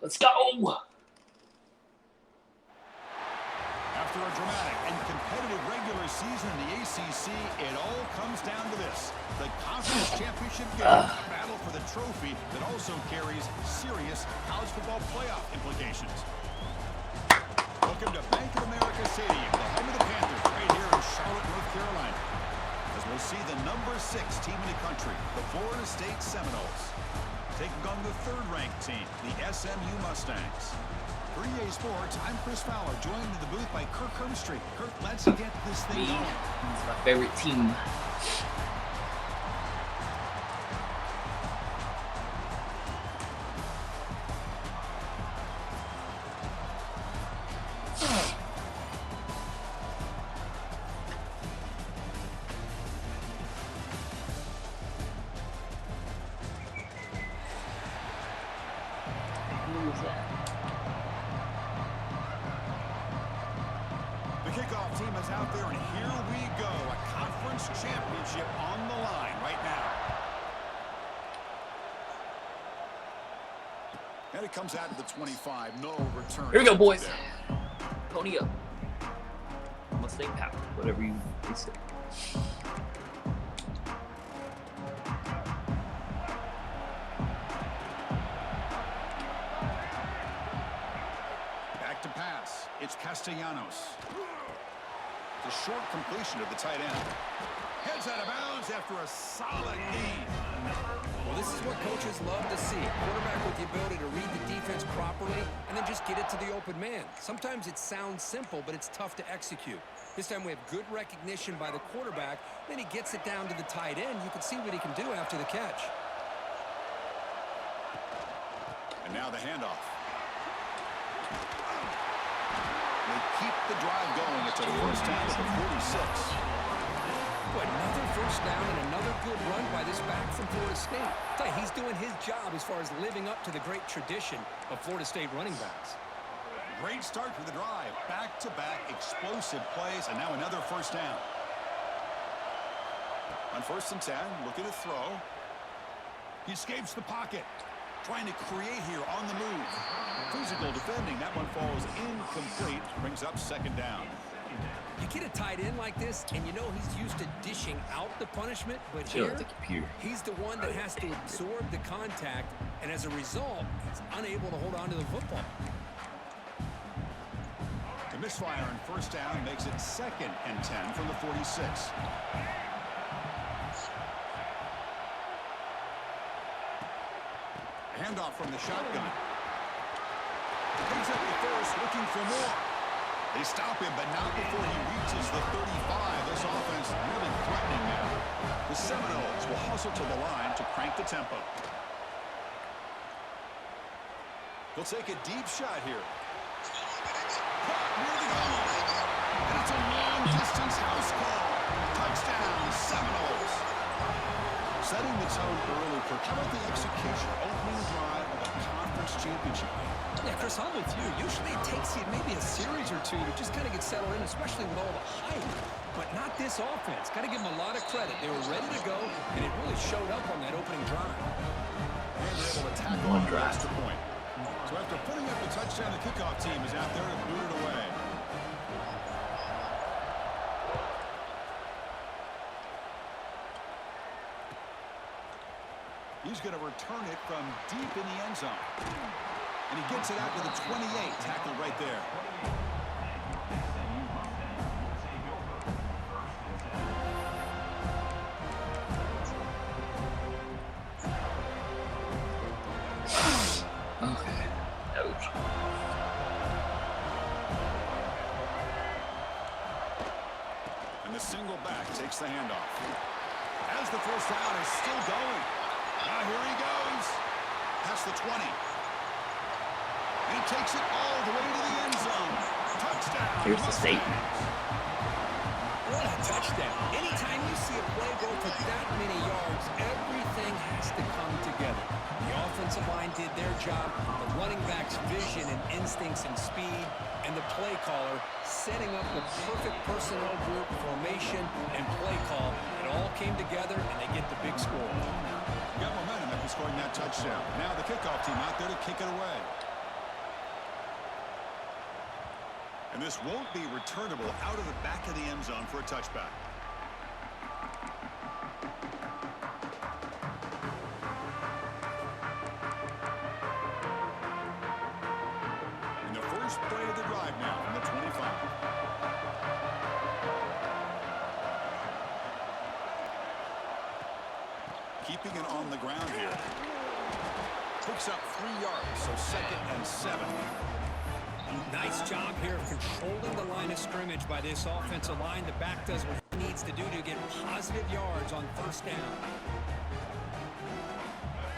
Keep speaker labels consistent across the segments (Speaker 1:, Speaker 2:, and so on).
Speaker 1: Let's go.
Speaker 2: After a dramatic and competitive regular season in the ACC, it all comes down to this. The conference championship game, a battle for the trophy that also carries serious college football playoff implications. Welcome to Bank of America Stadium, the home of the Panthers, right here in Charlotte, North Carolina. As we'll see the number 6 team in the country, the Florida State Seminoles, taking on the 3rd-ranked team, the SMU Mustangs. For EA Sports, I'm Chris Fowler, joined in the booth by Kirk Hermstreet. Kirk, let's get this thing going.
Speaker 1: It's my favorite team.
Speaker 2: The kickoff team is out there, and here we go. A conference championship on the line right now. And it comes out to the 25. No return.
Speaker 1: Here we go, boys. Pony up. Mustang power. Whatever you say.
Speaker 2: Back to pass. It's Castellanos. The short completion of the tight end. Heads out of bounds after a solid gain.
Speaker 3: Well, this is what coaches love to see. A quarterback with the ability to read the defense properly and then just get it to the open man. Sometimes it sounds simple, but it's tough to execute. This time we have good recognition by the quarterback. Then he gets it down to the tight end. You can see what he can do after the catch.
Speaker 2: And now the handoff. They keep the drive going. It's a first down at the 46.
Speaker 3: Another first down and another good run by this back from Florida State. He's doing his job as far as living up to the great tradition of Florida State running backs.
Speaker 2: Great start for the drive. Back-to-back explosive plays, and now another first down. On 1st and 10, looking to throw. He escapes the pocket. Trying to create here on the move. Physical defending. That one falls incomplete. Brings up 2nd down.
Speaker 3: You get a tight end like this, and you know he's used to dishing out the punishment, but here, he's the one that has to absorb the contact, and as a result, he's unable to hold on to the football.
Speaker 2: The misfire on 1st down makes it 2nd and 10 from the 46. Handoff from the shotgun. He's up the first, looking for more. They stop him, but not before he reaches the 35. This offense really threatening now. The Seminoles will hustle to the line to crank the tempo. He'll take a deep shot here. Caught near the goal. And it's a long-distance house call. Touchdown, Seminoles. Setting the tone early for how about the execution, opening drive of a conference championship game.
Speaker 3: Yeah, Chris, I'm with you. Usually it takes you maybe a series or two to just kind of get settled in, especially with all the hype. But not this offense. Got to give them a lot of credit. They were ready to go, and it really showed up on that opening drive.
Speaker 2: And they're able to tackle on the extra point. So after putting up the touchdown, the kickoff team is out there to boot it away. He's going to return it from deep in the end zone. And he gets it out to the 28, tackled right there.
Speaker 1: Okay. Ouch.
Speaker 2: And the single back takes the handoff. As the first down is still going. Now here he goes. Past the 20. And he takes it all the way to the end zone. Touchdown.
Speaker 1: Here's the statement.
Speaker 3: What a touchdown. Anytime you see a play go for that many yards, everything has to come together. The offensive line did their job, the running back's vision and instincts and speed, and the play caller setting up the perfect personnel group, formation, and play call. It all came together, and they get the big score.
Speaker 2: Got momentum after scoring that touchdown. Now the kickoff team out there to kick it away. And this won't be returnable out of the back of the end zone for a touchback. And the first play of the drive now from the 25. Keeping it on the ground here. Picks up 3 yards, so 2nd and 7.
Speaker 3: Nice job here of controlling the line of scrimmage by this offensive line. The back does what he needs to do to get positive yards on first down.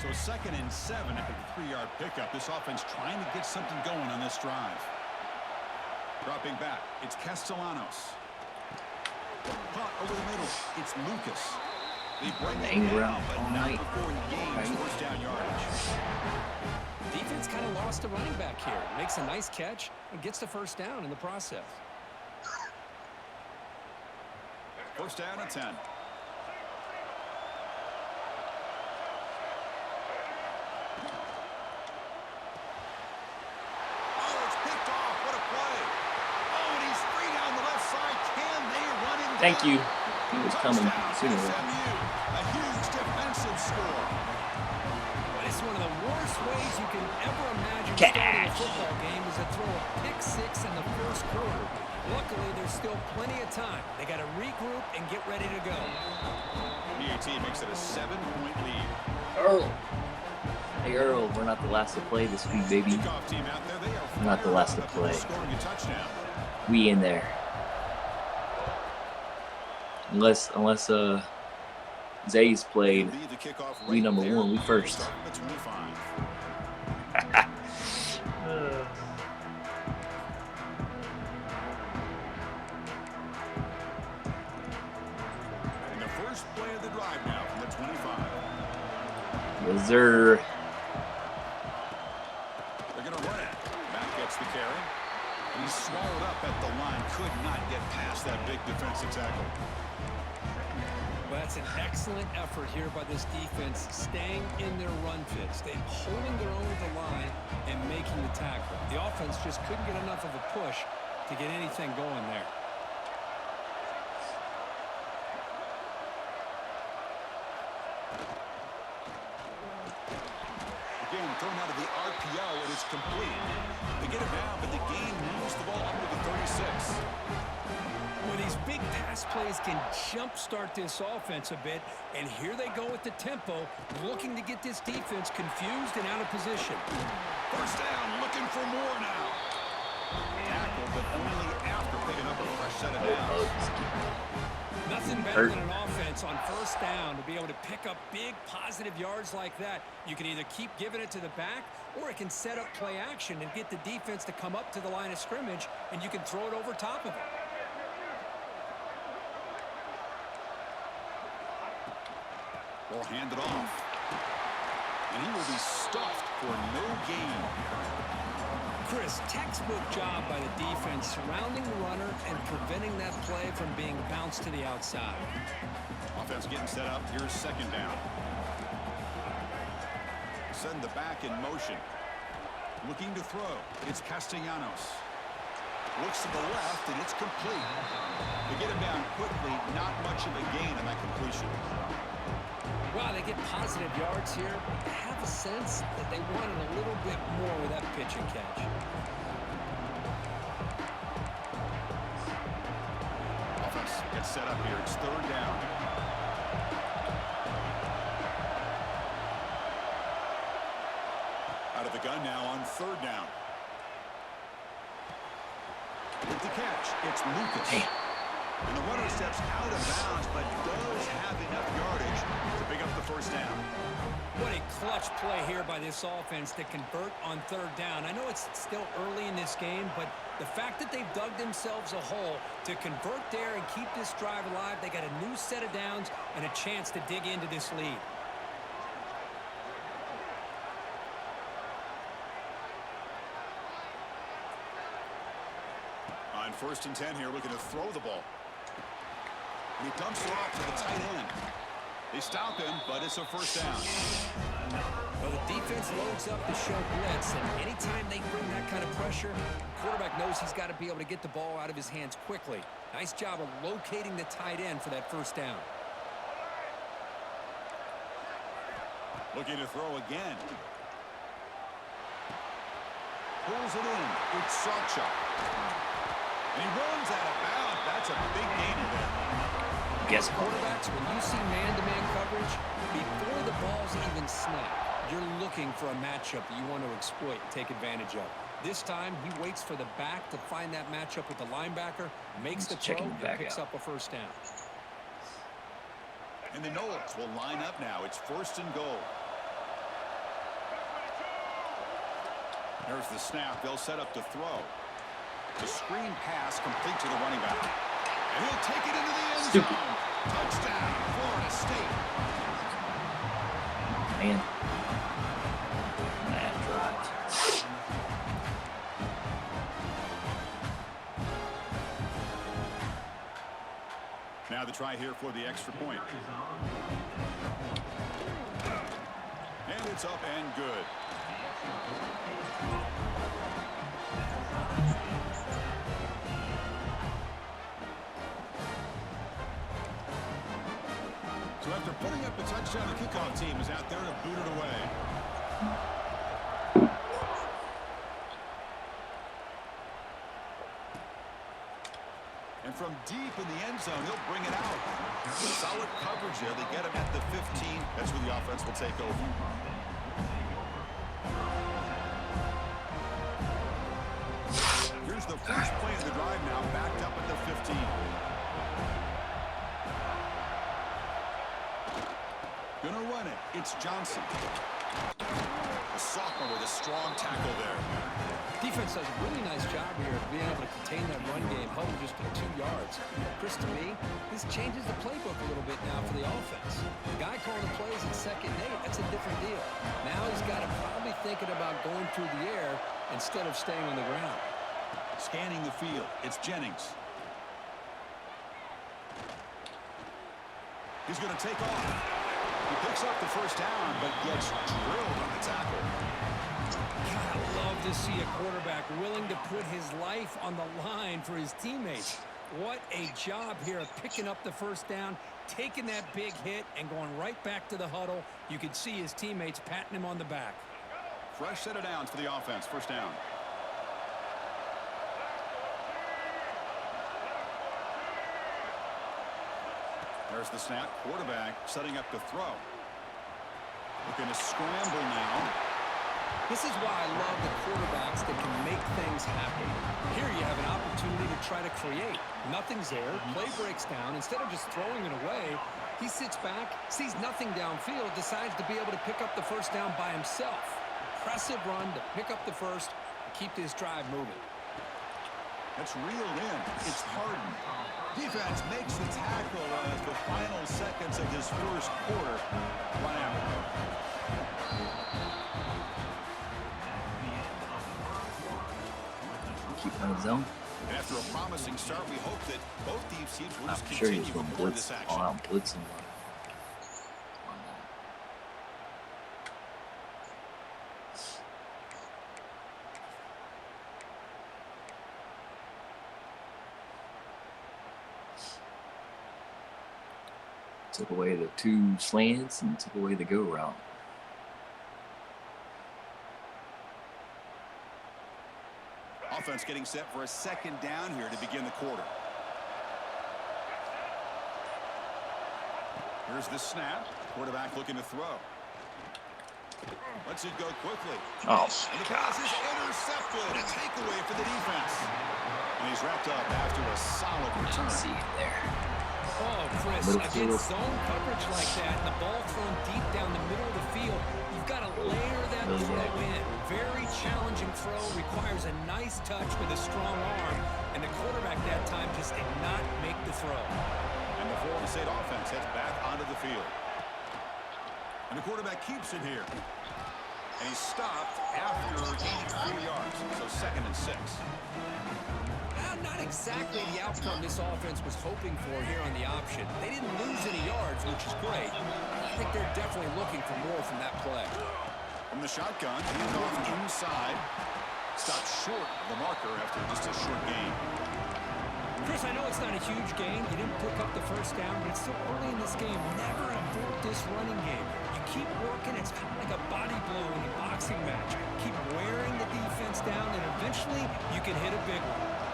Speaker 2: So 2nd and 7 after the 3-yard pickup. This offense trying to get something going on this drive. Dropping back, it's Castellanos. Caught over the middle, it's Lucas. They bring it down, but not before he gains first down yardage.
Speaker 3: Defense kind of lost a running back here. Makes a nice catch and gets the first down in the process.
Speaker 2: First down and 10. Oh, it's picked off. What a play. Oh, and he's free down the left side. Can they run him down?
Speaker 1: Thank you. He was coming sooner.
Speaker 2: SMU, a huge defensive score.
Speaker 3: It's one of the worst ways you can ever imagine starting a football game is to throw a pick 6 in the first quarter. Luckily, there's still plenty of time. They got to regroup and get ready to go.
Speaker 2: BAT makes it a 7-point lead.
Speaker 1: Earl. Hey, Earl, we're not the last to play this week, baby.
Speaker 2: Kickoff team out there, they are
Speaker 1: We're not the last to play.
Speaker 2: scoring a touchdown.
Speaker 1: We in there. Unless Zay's played, we number 1, we first.
Speaker 2: And the first play of the drive now from the 25.
Speaker 1: Yes, sir.
Speaker 2: They're going to run it. Matt gets the carry. And he's swallowed up at the line. Could not get past that big defensive tackle.
Speaker 3: Well, that's an excellent effort here by this defense, staying in their run fit, staying holding their own at the line and making the tackle. The offense just couldn't get enough of a push to get anything going there.
Speaker 2: Again, thrown out of the RPO, it is complete. They get it down, but the game moves the ball up to the 36.
Speaker 3: Well, these big pass plays can jumpstart this offense a bit, and here they go with the tempo, looking to get this defense confused and out of position.
Speaker 2: First down, looking for more now. Tackle, but only after picking up a fresh set of downs.
Speaker 3: Nothing better than an offense on first down to be able to pick up big positive yards like that. You can either keep giving it to the back, or it can set up play action and get the defense to come up to the line of scrimmage, and you can throw it over top of it.
Speaker 2: Ball handed off. And he will be stuffed for no gain.
Speaker 3: Chris, textbook job by the defense surrounding the runner and preventing that play from being bounced to the outside.
Speaker 2: Offense getting set up. Here's second down. Send the back in motion. Looking to throw. It's Castellanos. Looks to the left, and it's complete. They get him down quickly. Not much of a gain on that completion.
Speaker 3: Wow, they get positive yards here, but I have a sense that they wanted a little bit more with that pitch and catch.
Speaker 2: Offense gets set up here. It's third down. Out of the gun now on third down. With the catch, it's Lucas.
Speaker 1: Damn.
Speaker 2: And the runner steps out of bounds, but does have enough yardage to pick up the first down.
Speaker 3: What a clutch play here by this offense to convert on third down. I know it's still early in this game, but the fact that they've dug themselves a hole to convert there and keep this drive alive, they got a new set of downs and a chance to dig into this lead.
Speaker 2: On 1st and 10 here, looking to throw the ball. And he dumps it off to the tight end. They stop him, but it's a first down.
Speaker 3: Well, Well, the defense loads up to show blitz, and anytime they bring that kind of pressure, the quarterback knows he's got to be able to get the ball out of his hands quickly. Nice job of locating the tight end for that first down.
Speaker 2: Looking to throw again. Pulls it in. It's Sawchuk. And he runs out of bounds. That's a big gainer there.
Speaker 1: Guess
Speaker 3: Quarterbacks, when you see man-to-man coverage, before the ball's even snapped, you're looking for a matchup that you want to exploit and take advantage of. This time, he waits for the back to find that matchup with the linebacker, makes the throw, and picks up a first down.
Speaker 2: And the Knowles will line up now. It's 1st and goal. There's the snap. They'll set up to throw. The screen pass complete to the running back. And he'll take it into the end zone. Touchdown, Florida State.
Speaker 1: Man. That drive.
Speaker 2: Now the try here for the extra point. And it's up and good. So after putting up the touchdown, the kickoff team is out there to boot it away. And from deep in the end zone, he'll bring it out. Solid coverage there. They get him at the 15. That's where the offense will take over. Here's the first play of the drive now, backed up at the 15. Gonna run it. It's Johnson. A sophomore with a strong tackle there.
Speaker 3: Defense does a really nice job here of being able to contain that run game, held just to 2 yards. Chris, to me, this changes the playbook a little bit now for the offense. The guy calling the plays at 2nd and 8, that's a different deal. Now he's got to probably thinking about going through the air instead of staying on the ground.
Speaker 2: Scanning the field. It's Jennings. He's going to take off. He picks up the first down, but gets drilled on the tackle.
Speaker 3: God, I love to see a quarterback willing to put his life on the line for his teammates. What a job here of picking up the first down, taking that big hit, and going right back to the huddle. You could see his teammates patting him on the back.
Speaker 2: Fresh set of downs for the offense. First down. There's the snap. Quarterback setting up to throw. Looking to scramble now.
Speaker 3: This is why I love the quarterbacks that can make things happen. Here you have an opportunity to try to create. Nothing's there. Play breaks down. Instead of just throwing it away, he sits back, sees nothing downfield, decides to be able to pick up the first down by himself. Impressive run to pick up the first and keep this drive moving.
Speaker 2: That's reeled in. It's Harden. Defense makes the tackle as the final seconds of this first quarter run out.
Speaker 1: Keep on his zone.
Speaker 2: And after a promising start, we hope that both these teams will just
Speaker 1: I'm sure
Speaker 2: continue
Speaker 1: he's going to
Speaker 2: more of
Speaker 1: blitz
Speaker 2: this action.
Speaker 1: all out blitzing. Took away the 2 slants and took away the go route.
Speaker 2: Offense getting set for a second down here to begin the quarter. Here's the snap. Quarterback looking to throw. Lets it go quickly.
Speaker 1: Oh,
Speaker 2: And the pass is intercepted. A takeaway for the defense. And he's wrapped up after a solid return.
Speaker 1: see it there.
Speaker 3: Oh, Chris, against zone coverage like that, and the ball thrown deep down the middle of the field, you've got to layer that throw in. Very challenging throw, requires a nice touch with a strong arm, and the quarterback that time just did not make the throw.
Speaker 2: And the Florida State offense heads back onto the field. And the quarterback keeps it here. And he's stopped after gaining 3 yards, so 2nd and 6.
Speaker 3: Not exactly the outcome this offense was hoping for here on the option. They didn't lose any yards, which is great. I think they're definitely looking for more from that play.
Speaker 2: the shotgun, handoff inside. Stopped short of the marker after just a short gain.
Speaker 3: Chris, I know it's not a huge gain. You didn't pick up the first down, but it's still early in this game. Never abort this running game. You keep working. It's kind of like a body blow in a boxing match. Keep wearing the defense down, and eventually you can hit a big one.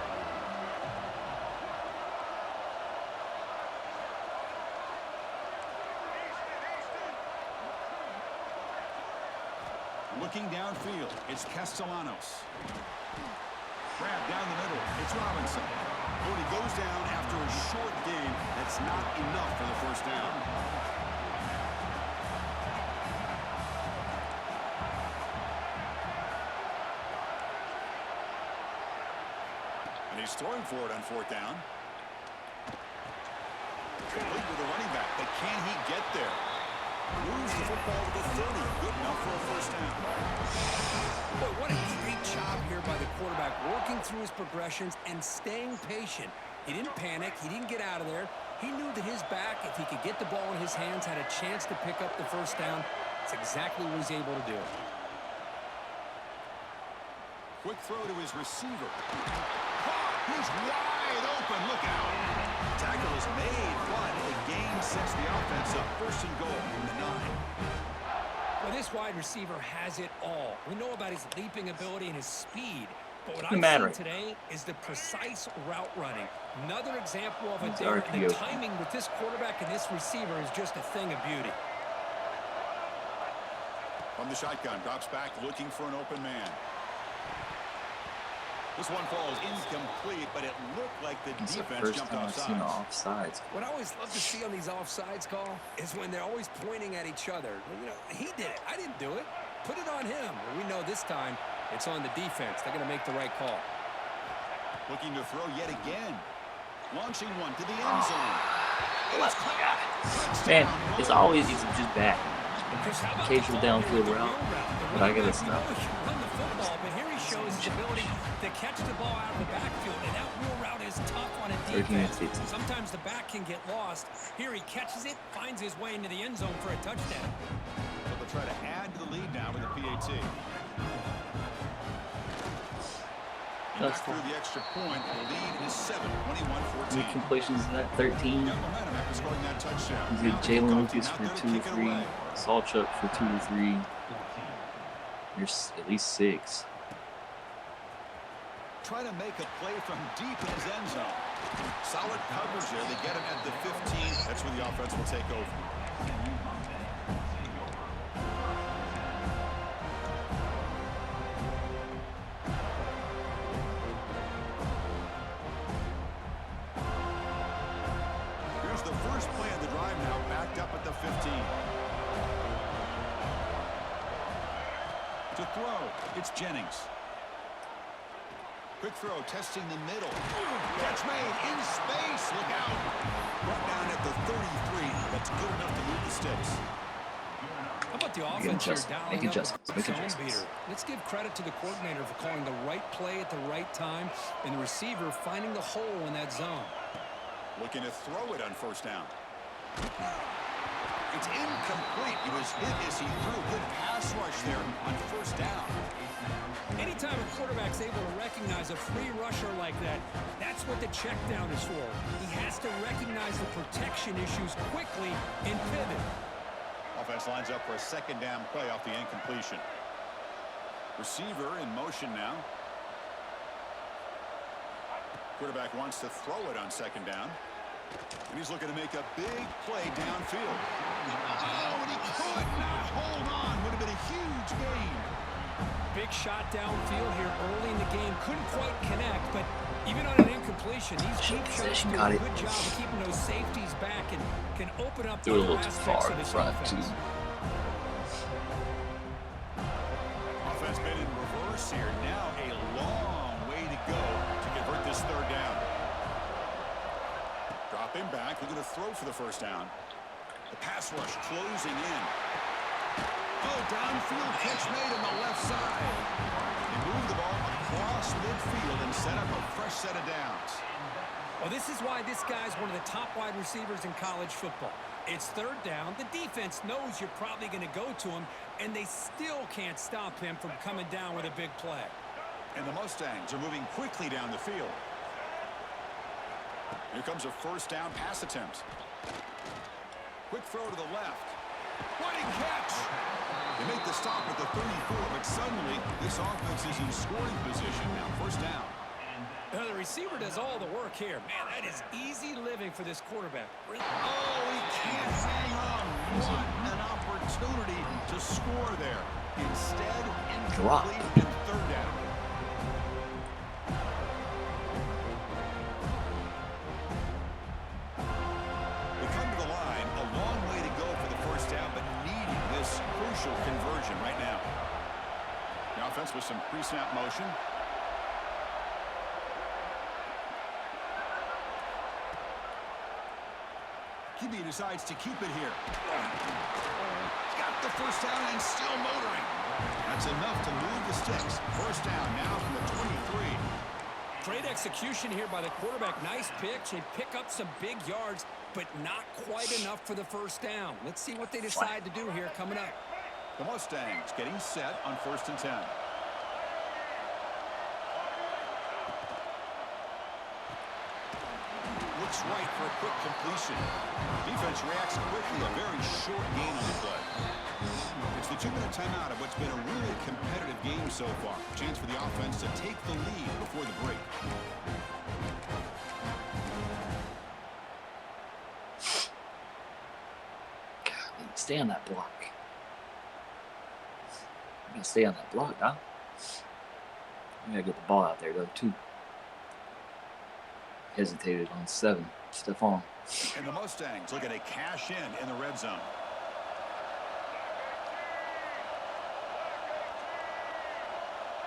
Speaker 2: Looking downfield, it's Castellanos. Grab down the middle, it's Robinson. But he goes down after a short game. That's not enough for the first down. And he's throwing for it on fourth down. Complete with the running back, but can he get there? Moves the football to the 30. Good enough for a first down.
Speaker 3: Boy, what a great job here by the quarterback, working through his progressions and staying patient. He didn't panic. He didn't get out of there. He knew that his back, if he could get the ball in his hands, had a chance to pick up the first down. That's exactly what he's able to do.
Speaker 2: Quick throw to his receiver. He's wide open. Look out. Tackle is made, but the game sets the offense up. First and goal from the 9.
Speaker 3: Well, this wide receiver has it all. We know about his leaping ability and his speed. But what
Speaker 1: What's
Speaker 3: I've seen today is the precise route running. Another example of it there. And the timing with this quarterback and this receiver is just a thing of beauty.
Speaker 2: From the shotgun, drops back, looking for an open man. This one falls incomplete, but it looked like the defense jumped offsides.
Speaker 3: What I always love to see on these offsides call is when they're always pointing at each other. You know, he did it. I didn't do it. Put it on him. Well, we know this time it's on the defense. They're going to make the right call.
Speaker 2: Looking to throw yet again. Launching one to the end zone.
Speaker 1: Man, it's always just bad. Occasional downfield route, but I gotta stop.
Speaker 3: Shows his ability to catch the ball out of the backfield, and that wheel route is tough on a defense. Sometimes the back can get lost. Here he catches it, finds his way into the end zone for a touchdown.
Speaker 2: So they'll try to add to the lead now with the PAT. That's through the extra point. The lead is 7, 21-14.
Speaker 1: Completions is that 13. He's got Jalen Lucas for 2 or 3. Salchuk for 2 or 3. There's at least 6.
Speaker 2: Try to make a play from deep in his end zone. Solid coverage there. They get him at the 15. That's where the offense will take over. Here's the first play of the drive now, backed up at the 15. To throw, it's Jennings. Quick throw, testing the middle. Catch made in space. Look out. Brought down at the 33. That's good enough to move the sticks.
Speaker 3: How about the offense here dialing up a zone beater? Let's give credit to the coordinator for calling the right play at the right time and the receiver finding the hole in that zone.
Speaker 2: Looking to throw it on first down. It's incomplete. He was hit as he threw. Good pass rush there on first down.
Speaker 3: Anytime a quarterback's able to recognize a free rusher like that, that's what the check down is for. He has to recognize the protection issues quickly and pivot.
Speaker 2: Offense lines up for a second down play off the incompletion. Receiver in motion now. Quarterback wants to throw it on second down. And he's looking to make a big play downfield. Oh, and he could not hold on. Would have been a huge gain.
Speaker 3: Big shot downfield here early in the game. Couldn't quite connect, but even on an incompletion, these deep shots do a good job of keeping those safeties back and can open up the other aspects of this offense.
Speaker 2: Offense made in reverse here. Now a long way to go to convert this third down. Dropping back, looking to throw for the first down. The pass rush closing in. Oh, downfield catch made on the left side. They move the ball across midfield and set up a fresh set of downs.
Speaker 3: Well, this is why this guy's one of the top wide receivers in college football. It's third down. The defense knows you're probably going to go to him, and they still can't stop him from coming down with a big play.
Speaker 2: And the Mustangs are moving quickly down the field. Here comes a first down pass attempt. Quick throw to the left. What a catch! They make the stop at the 34, but suddenly this offense is in scoring position. Now first down.
Speaker 3: The receiver does all the work here. Man, that is easy living for this quarterback.
Speaker 2: Oh, he can't hang on. What an opportunity to score there. Instead, incomplete and third down. They come to the line. A long way to go for the first down, but needing this crucial conversion right now. The offense with some pre-snap motion. QB decides to keep it here. Got the first down and still motoring. That's enough to move the sticks. First down now from the 23.
Speaker 3: Great execution here by the quarterback. Nice pitch. They pick up some big yards, but not quite enough for the first down. Let's see what they decide to do here coming up.
Speaker 2: The Mustangs getting set on 1st and 10. Looks right for a quick completion. Defense reacts quickly. A very short gain on the play. It's the 2-minute timeout of what's been a really competitive game so far. Chance for the offense to take the lead before the break.
Speaker 1: God, stay on that block. You gotta stay on that block, huh? You gotta get the ball out there, though, too. Hesitated on 7. Stephon.
Speaker 2: And the Mustangs looking to cash in the red zone.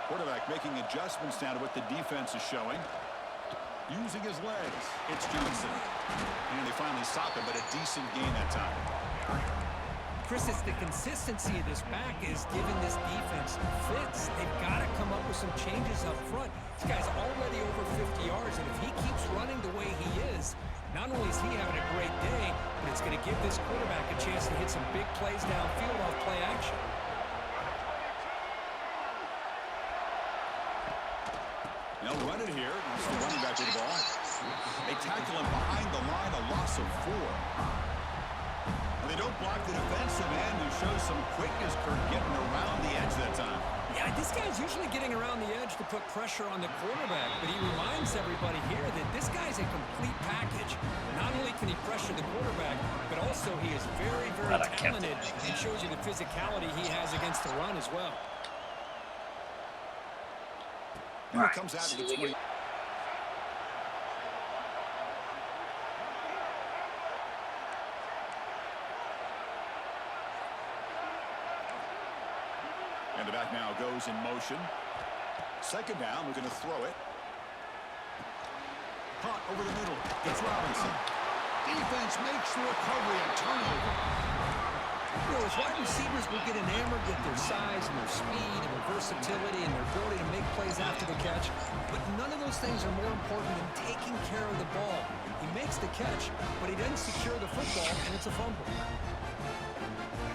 Speaker 2: Quarterback making adjustments now to what the defense is showing. Using his legs. It's Johnson. And they finally stop it, but a decent gain that time.
Speaker 3: Chris, it's the consistency of this back is giving this defense fits. They've got to come up with some changes up front. This guy's already over 50 yards, and if he keeps running the way he is, not only is he having a great day, but it's going to give this quarterback a chance to hit some big plays downfield off play action.
Speaker 2: They'll run it here. It's the running back with the ball. They tackle him behind the line, a loss of 4. And they don't block the defensive end, who shows some quickness for getting around the edge that time.
Speaker 3: Yeah, this guy's usually getting around the edge to put pressure on the quarterback, but he reminds everybody here that this guy's a complete package. Not only can he pressure the quarterback, but also he is very, very talented and shows you the physicality he has against the run as well.
Speaker 2: Here it comes out to the 20. And the back now goes in motion. Second down, we're going to throw it. Caught over the middle. It's Robinson. Defense makes the recovery, a turnover.
Speaker 3: You know, as wide receivers will get enamored with their size and their speed and their versatility and their ability to make plays after the catch, but none of those things are more important than taking care of the ball. He makes the catch, but he doesn't secure the football, and it's a fumble.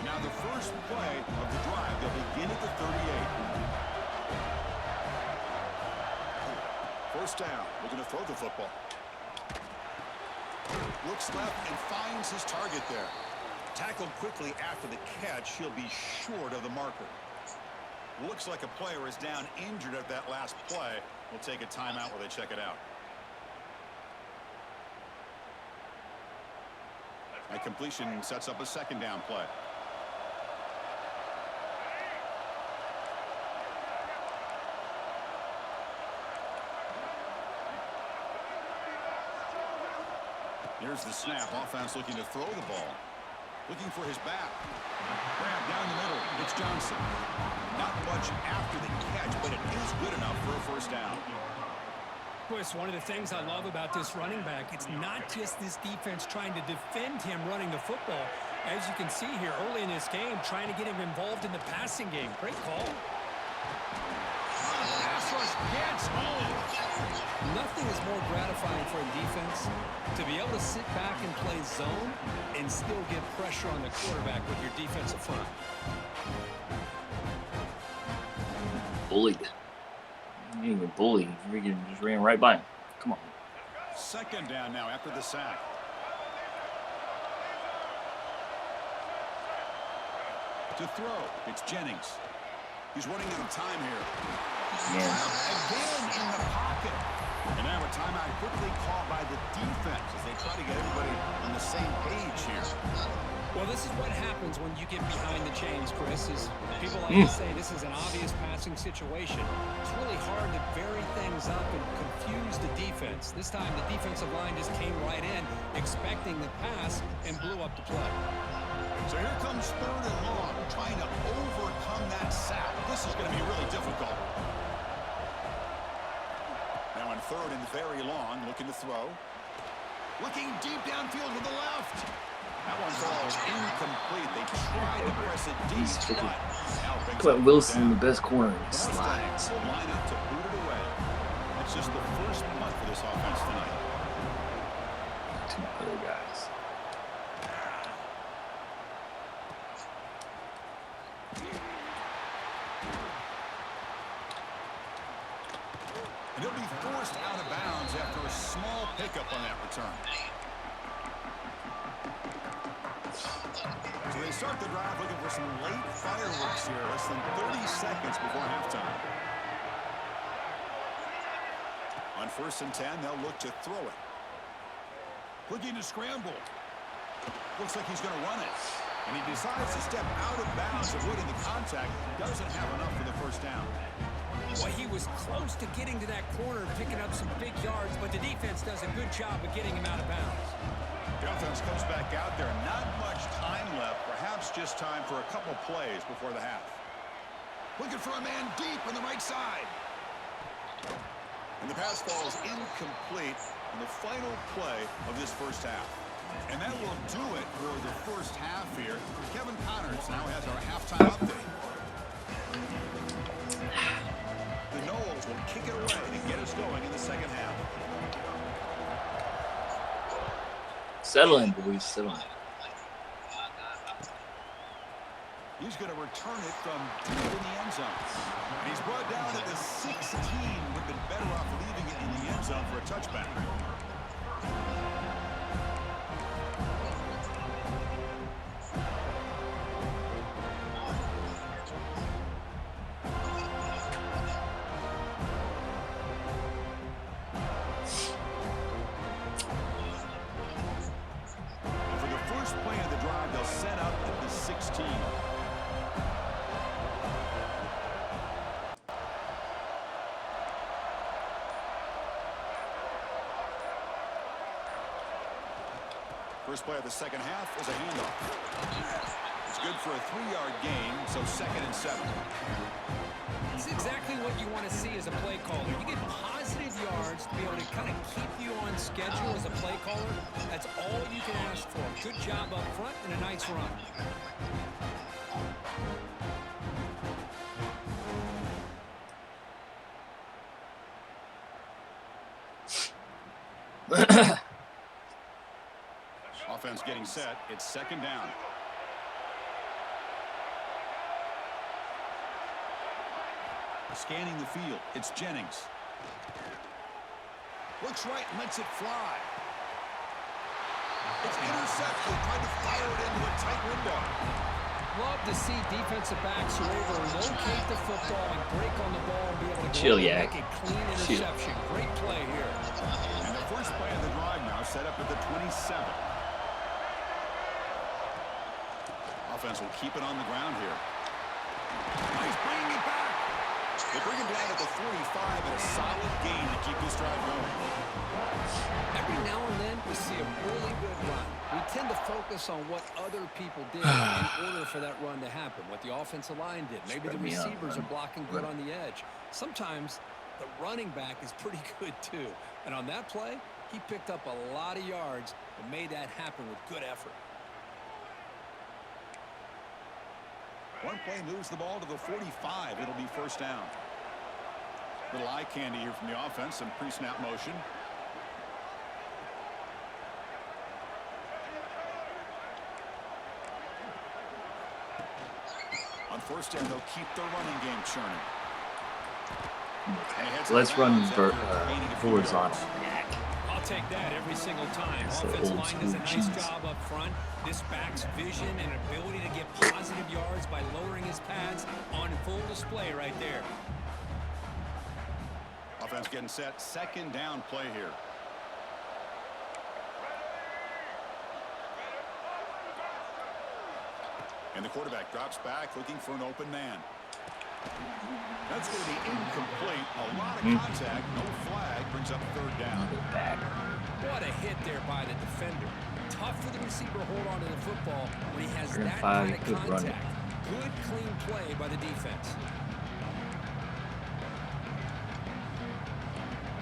Speaker 2: Now the first play of the drive, they'll begin at the 38. First down, we're going to throw the football. Looks left and finds his target there. Tackled quickly after the catch, he'll be short of the marker. Looks like a player is down injured at that last play. We'll take a timeout while they check it out. That completion sets up a second down play. Here's the snap. Offense looking to throw the ball. Looking for his back. Grab down the middle. It's Johnson. Not much after the catch, but it is good enough for a first down.
Speaker 3: Chris, one of the things I love about this running back, it's not just this defense trying to defend him running the football. As you can see here early in this game, trying to get him involved in the passing game. Great call.
Speaker 2: pass rush gets home.
Speaker 3: Nothing is more gratifying for a defense to be able to sit back and play zone and still get pressure on the quarterback with your defensive front.
Speaker 1: Bullied. You didn't even bully. You just ran right by him. Come on.
Speaker 2: Second down now after the sack. To throw, it's Jennings. He's running out of time here. Again in the pocket. And now a timeout quickly called by the defense as they try to get everybody on the same page here.
Speaker 3: Well, this is what happens when you get behind the chains, Chris. Is people like to say this is an obvious passing situation. It's really hard to vary things up and confuse the defense. This time the defensive line just came right in, expecting the pass, and blew up the play.
Speaker 2: So here comes third and long, trying to overcome that sack. This is going to be really difficult. Now on third and very long, looking to throw. Looking deep downfield to the left. That one falls incomplete. They tried to press it deep, but
Speaker 1: Clint Wilson, the best corner, and he slides.
Speaker 2: Line up to boot it away. That's just the first punt for this offense tonight.
Speaker 1: Two other guys.
Speaker 2: And he'll be forced out of bounds after a small pickup on that return. So they start the drive looking for some late fireworks here, less than 30 seconds before halftime. On 1st and 10, they'll look to throw it. Looking to scramble. Looks like he's going to run it. And he decides to step out of bounds, avoiding the contact. Doesn't have enough for the first down.
Speaker 3: Well, he was close to getting to that corner, picking up some big yards, but the defense does a good job of getting him out of bounds.
Speaker 2: The offense comes back out there. Not much time left. Perhaps just time for a couple plays before the half. Looking for a man deep on the right side. And the pass falls incomplete in the final play of this first half. And that will do it for the first half here. Kevin Connors now has our halftime update. The Noles will kick it away to get us going in the second half.
Speaker 1: Settle in, boys. Settle in.
Speaker 2: He's going to return it from deep in the end zone. And he's brought down at the 16. Would have been better off leaving it in the end zone for a touchback. First play of the second half is a handoff. It's good for a 3-yard gain, so 2nd and 7.
Speaker 3: It's exactly what you want to see as a play caller. You get positive yards to be able to kind of keep you on schedule as a play caller. That's all you can ask for. Good job up front and a nice run. Offense getting set. It's 2nd down. Scanning the field. It's Jennings. Looks right and lets it fly. It's intercepted. Trying to fire it into a tight window. Love to see defensive backs who are able to locate the football and break on the ball and be able to make a clean interception. Great play here. And the first play of the drive now set up at the 27. Offense will keep it on the ground here. He's bringing it back. They bring him down at the 45 and a solid gain to keep this drive going. Every now and then we see a really good run. We tend to focus on what other people did in order for that run to happen, what the offensive line did. Maybe the receivers are blocking good on the edge. Sometimes the running back is pretty good too. And on that play, he picked up a lot of yards and made that happen with good effort. One play moves the ball to the 45. It'll be first down.
Speaker 2: Little eye candy here from the offense. Some pre-snap motion. On first down, they'll keep their running game churning.
Speaker 1: So let's run horizontal.
Speaker 3: I'll take that every single time.
Speaker 1: That's the
Speaker 3: Offensive
Speaker 1: old
Speaker 3: line does a
Speaker 1: school
Speaker 3: nice
Speaker 1: cheese.
Speaker 3: job up front. This back's vision and ability to get positive yards by lowering his pads on full display right there.
Speaker 2: Offense getting set. Second down play here. And the quarterback drops back looking for an open man. That's going to be incomplete. A lot of contact. No flag. Brings up third down.
Speaker 3: What a hit there by the defender. Tough for the receiver to hold on to the football when he has
Speaker 1: Third and
Speaker 3: that
Speaker 1: 5,
Speaker 3: kind of
Speaker 1: good
Speaker 3: contact.
Speaker 1: running.
Speaker 3: Good, clean play by the defense.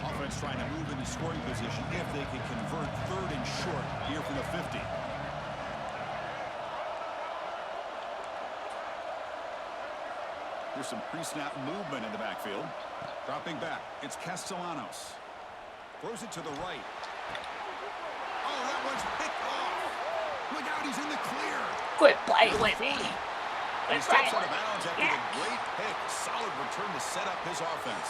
Speaker 2: Offense trying to move into scoring position if they can convert third and short here from the 50. There's some pre-snap movement in the backfield. Dropping back. It's Castellanos. Throws it to the right. Oh, that one's picked off. Look out, he's in the clear.
Speaker 1: Quit playing with me.
Speaker 2: And he steps out of bounds after the great pick. Solid return to set up his offense.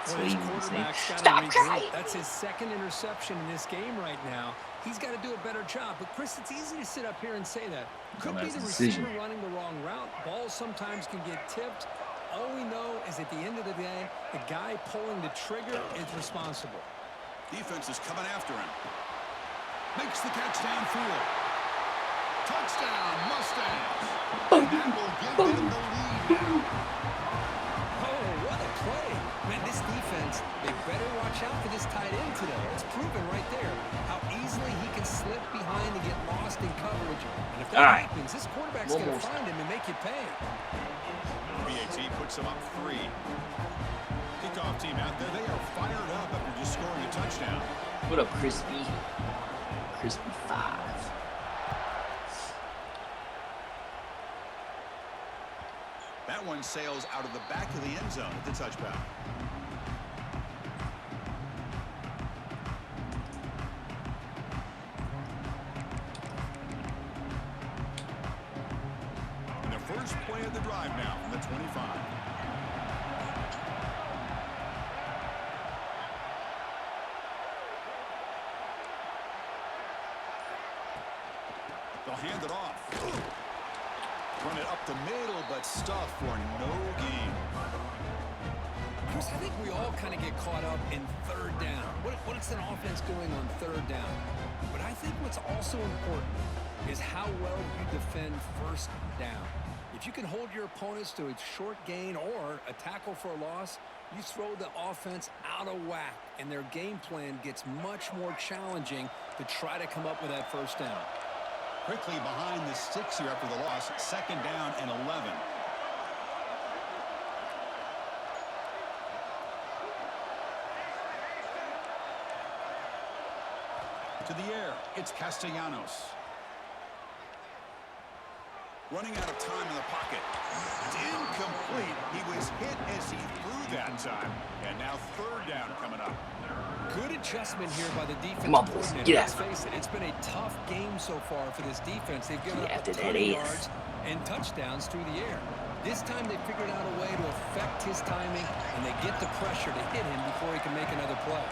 Speaker 3: Well, his quarterback's got to regroup. That's his second interception in this game right now. He's got to do a better job. But, Chris, it's easy to sit up here and say that. Could be the receiver running the wrong route. Balls sometimes can get tipped. All we know is at the end of the day, the guy pulling the trigger is responsible.
Speaker 2: Defense is coming after him. Makes the catch downfield. Touchdown, Mustangs. And that will give them the lead now.
Speaker 3: Oh, what a play. Man, this defense, they better watch out for this tight end today. It's proven right there how easily he can slip behind and get lost in coverage. And if that happens, this quarterback's going to find him and make you pay.
Speaker 2: BAT puts them up 3. Kickoff team out there. They are fired up after just scoring a touchdown.
Speaker 1: What up, Crispy? Crispy 5.
Speaker 2: That one sails out of the back of the end zone at the touchback. And the first play of the drive now from the 25. They'll hand it off. Run it up the middle, but stuff for no gain.
Speaker 3: Chris, I think we all kind of get caught up in third down. What is an offense doing on third down? But I think what's also important is how well you defend first down. If you can hold your opponents to a short gain or a tackle for a loss, you throw the offense out of whack, and their game plan gets much more challenging to try to come up with that first down.
Speaker 2: Quickly behind the sticks here after the loss. Second down and 11. To the air, it's Castellanos. Running out of time in the pocket. It's incomplete. He was hit as he threw that time. And now third down coming up.
Speaker 3: Good adjustment here by the defense.
Speaker 1: Come on, boys. Get
Speaker 3: Let's
Speaker 1: out.
Speaker 3: face it, it's been a tough game so far for this defense. They've given
Speaker 1: Get
Speaker 3: up
Speaker 1: after
Speaker 3: a
Speaker 1: that
Speaker 3: ton of
Speaker 1: ass.
Speaker 3: yards and touchdowns through the air. This time they figured out a way to affect his timing, and they get the pressure to hit him before he can make another play.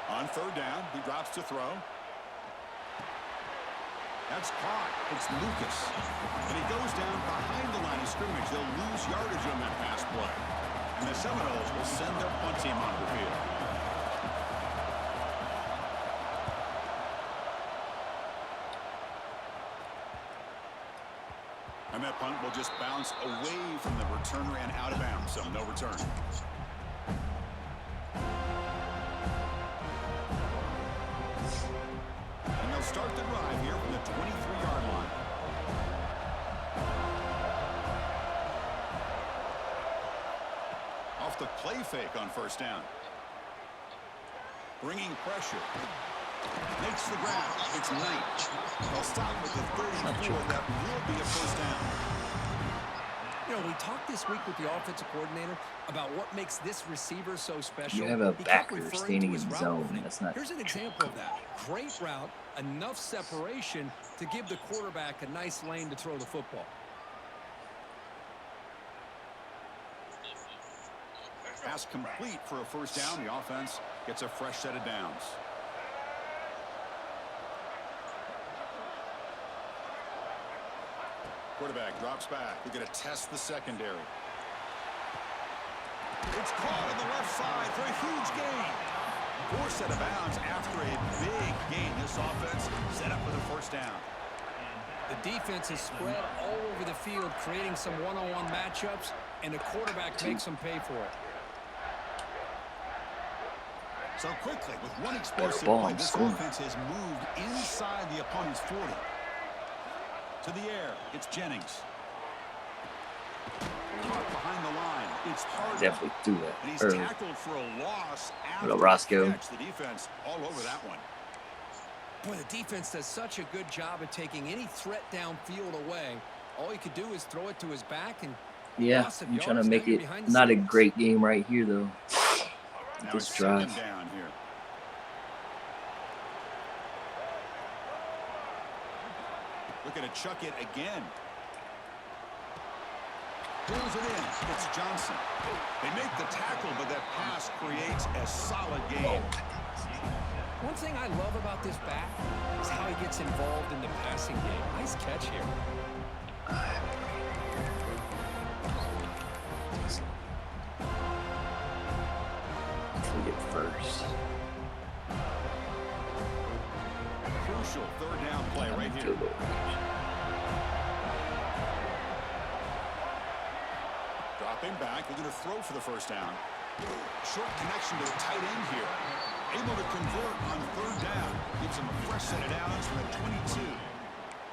Speaker 2: On third down, he drops to throw. That's caught. It's Lucas. And he goes down behind the line of scrimmage. They'll lose yardage on that pass play. And the Seminoles will send their punt team onto the field. And that punt will just bounce away from the returner and out of bounds, so no return. And they'll start the drive here from the 23-yard line. Off the play fake on first down. Bringing pressure. Makes the grab. It's 9. They'll stop with the 34. That will be a first down.
Speaker 3: You know, we talked this week with the offensive coordinator about what makes this receiver so special.
Speaker 1: You have a
Speaker 3: He kept
Speaker 1: backer
Speaker 3: referring
Speaker 1: standing
Speaker 3: to his
Speaker 1: in
Speaker 3: route
Speaker 1: zone.
Speaker 3: running.
Speaker 1: That's not.
Speaker 3: Here's an example of that. Great route, enough separation to give the quarterback a nice lane to throw the football.
Speaker 2: Pass complete for a first down. The offense gets a fresh set of downs. Quarterback drops back. We're going to test the secondary. It's caught on the left side for a huge gain. 4 set of bounds after a big gain. This offense set up with a first down.
Speaker 3: The defense is spread all over the field, creating some one-on-one matchups, and the quarterback makes them pay for it.
Speaker 2: So quickly, with one explosive play, this offense has moved inside the opponent's 40. To the air, it's Jennings. Caught behind the line. It's hard.
Speaker 1: Definitely do that.
Speaker 2: And he's
Speaker 1: early.
Speaker 2: tackled for a loss after
Speaker 1: Hello, Roscoe.
Speaker 2: the catch. The defense all over that one.
Speaker 3: Boy, the defense does such a good job of taking any threat downfield away. All he could do is throw it to his back and
Speaker 1: Yeah, I'm trying to make it not a great game right here, though.
Speaker 2: Now
Speaker 1: This
Speaker 2: it's
Speaker 1: drive.
Speaker 2: second down here. Looking to chuck it again. Pulls it in. It's Johnson. They make the tackle, but that pass creates a solid gain.
Speaker 3: One thing I love about this back is how he gets involved in the passing game. Nice catch here.
Speaker 1: We get first.
Speaker 2: Crucial third down play right here. Dropping back. They're going to throw for the first down. Short connection to the tight end here. Able to convert on third down. Gives him a fresh set of downs from the 22.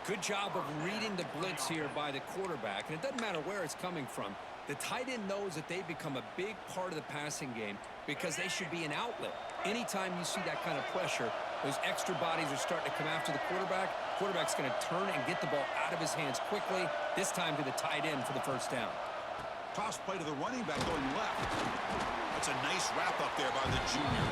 Speaker 3: Good job of reading the blitz here by the quarterback. And it doesn't matter where it's coming from. The tight end knows that they become a big part of the passing game because they should be an outlet. Anytime you see that kind of pressure, those extra bodies are starting to come after the quarterback. Quarterback's going to turn and get the ball out of his hands quickly, this time to the tight end for the first down.
Speaker 2: Toss play to the running back going left. That's a nice wrap up there by the junior.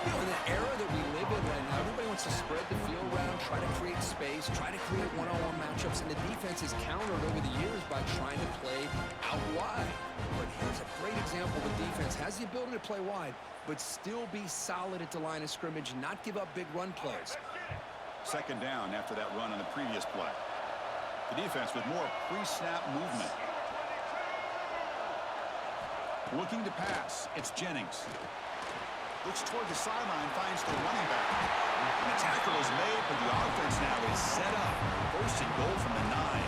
Speaker 3: You know, in the era that we live in right now, everybody wants to spread the field around, try to create space, try to create one-on-one matchups, and the defense is countered over the years by trying to play out wide. But here's a great example. The defense has the ability to play wide, but still be solid at the line of scrimmage and not give up big run plays.
Speaker 2: Second down after that run on the previous play. The defense with more pre-snap movement. Looking to pass. It's Jennings. Looks toward the sideline, finds the running back. And the tackle is made, but the offense now is set up. First and goal from the 9.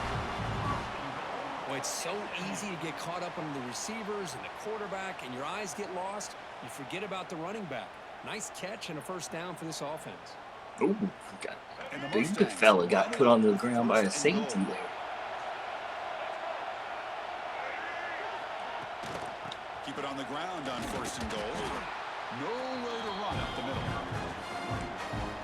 Speaker 3: Well, it's so easy to get caught up on the receivers and the quarterback, and your eyes get lost. You forget about the running back. Nice catch and a first down for this offense.
Speaker 1: Ooh, big fella got put on the ground by a safety there.
Speaker 2: Keep it on the ground on first and goal. Nowhere to run up the middle.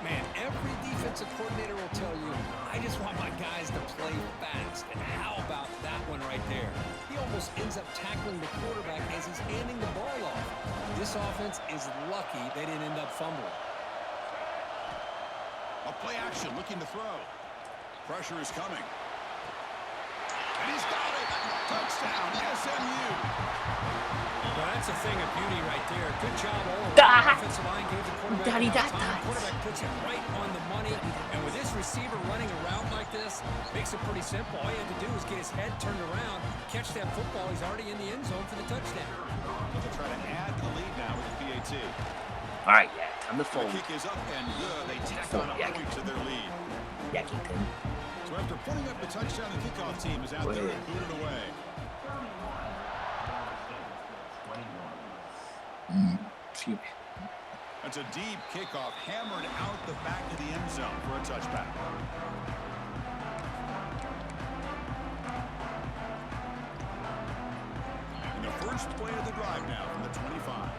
Speaker 3: Man, every defensive coordinator will tell you, I just want my guys to play fast. And how about that one right there? He almost ends up tackling the quarterback as he's handing the ball off. This offense is lucky they didn't end up fumbling.
Speaker 2: A play action, looking to throw. Pressure is coming. And he's got it. Touchdown, SMU.
Speaker 3: Well, that's a thing of beauty right there. Good job all around. Offensive line gave the quarterback enough time. Quarterback puts it right on the money. And with this receiver running around like this, makes it pretty simple. All you have to do is get his head turned around, catch that football. He's already in the end zone for the touchdown.
Speaker 2: They'll try to add to the lead now with the PAT.
Speaker 1: All right, yeah, time to fold.
Speaker 2: The kick is up and good. They tack on a point to their lead.
Speaker 1: YACgaming28.
Speaker 2: So after putting up the touchdown, the kickoff team is out there and cleared it away.
Speaker 1: Excuse me.
Speaker 2: That's a deep kickoff, hammered out the back of the end zone for a touchback. And the first play of the drive now from the 25.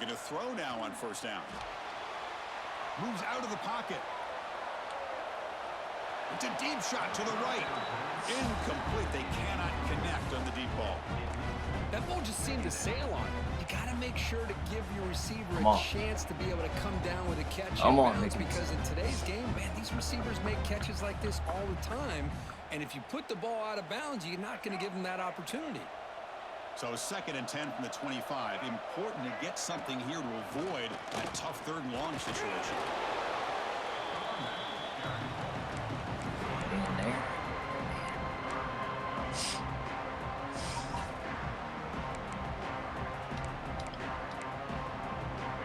Speaker 2: Looking to throw now on first down. Moves out of the pocket. It's a deep shot to the right. Incomplete. They cannot connect on the deep ball.
Speaker 3: That ball just seemed to sail on him. You got to make sure to give your receiver a chance to be able to come down with a catch and bounce, because in today's game, man, these receivers make catches like this all the time. And if you put the ball out of bounds, you're not going to give them that opportunity.
Speaker 2: So 2nd and 10 from the 25. Important to get something here to avoid that tough 3rd and long situation.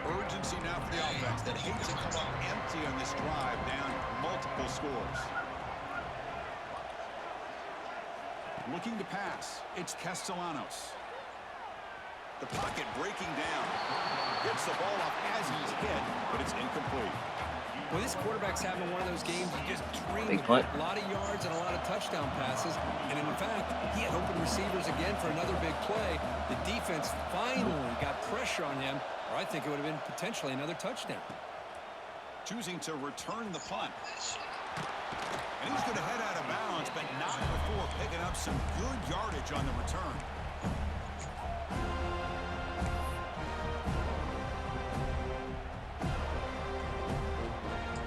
Speaker 2: Urgency now for the offense that hates to come up empty on this drive, down multiple scores. Looking to pass. It's Castellanos. The pocket breaking down. Gets the ball up as he's hit, but it's incomplete.
Speaker 3: Well, this quarterback's having one of those games you just dream of. A lot of yards and a lot of touchdown passes. And in fact, he had open receivers again for another big play. The defense finally got pressure on him, or I think it would have been potentially another touchdown.
Speaker 2: Choosing to return the punt. And he's going to head out of bounds, but not before picking up some good yardage on the return.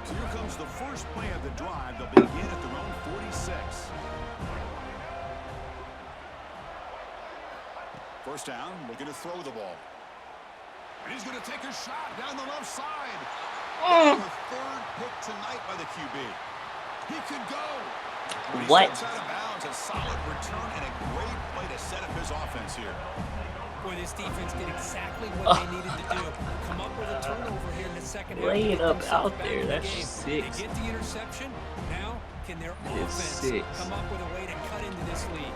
Speaker 2: So here comes the first play of the drive. They'll begin at their own 46. First down, looking to throw the ball. And he's going to take a shot down the left side. The 3rd pick tonight by the QB. He could go.
Speaker 1: What?
Speaker 2: Out of bounds, a solid return and a great play to set up his offense here.
Speaker 3: Boy, this defense did exactly what they needed to do. Come up with a turnover here in the second half.
Speaker 1: Lay it up out there. That's
Speaker 3: They
Speaker 1: 6.
Speaker 3: get the interception. Now, can their offense come up with a way to cut into this lead?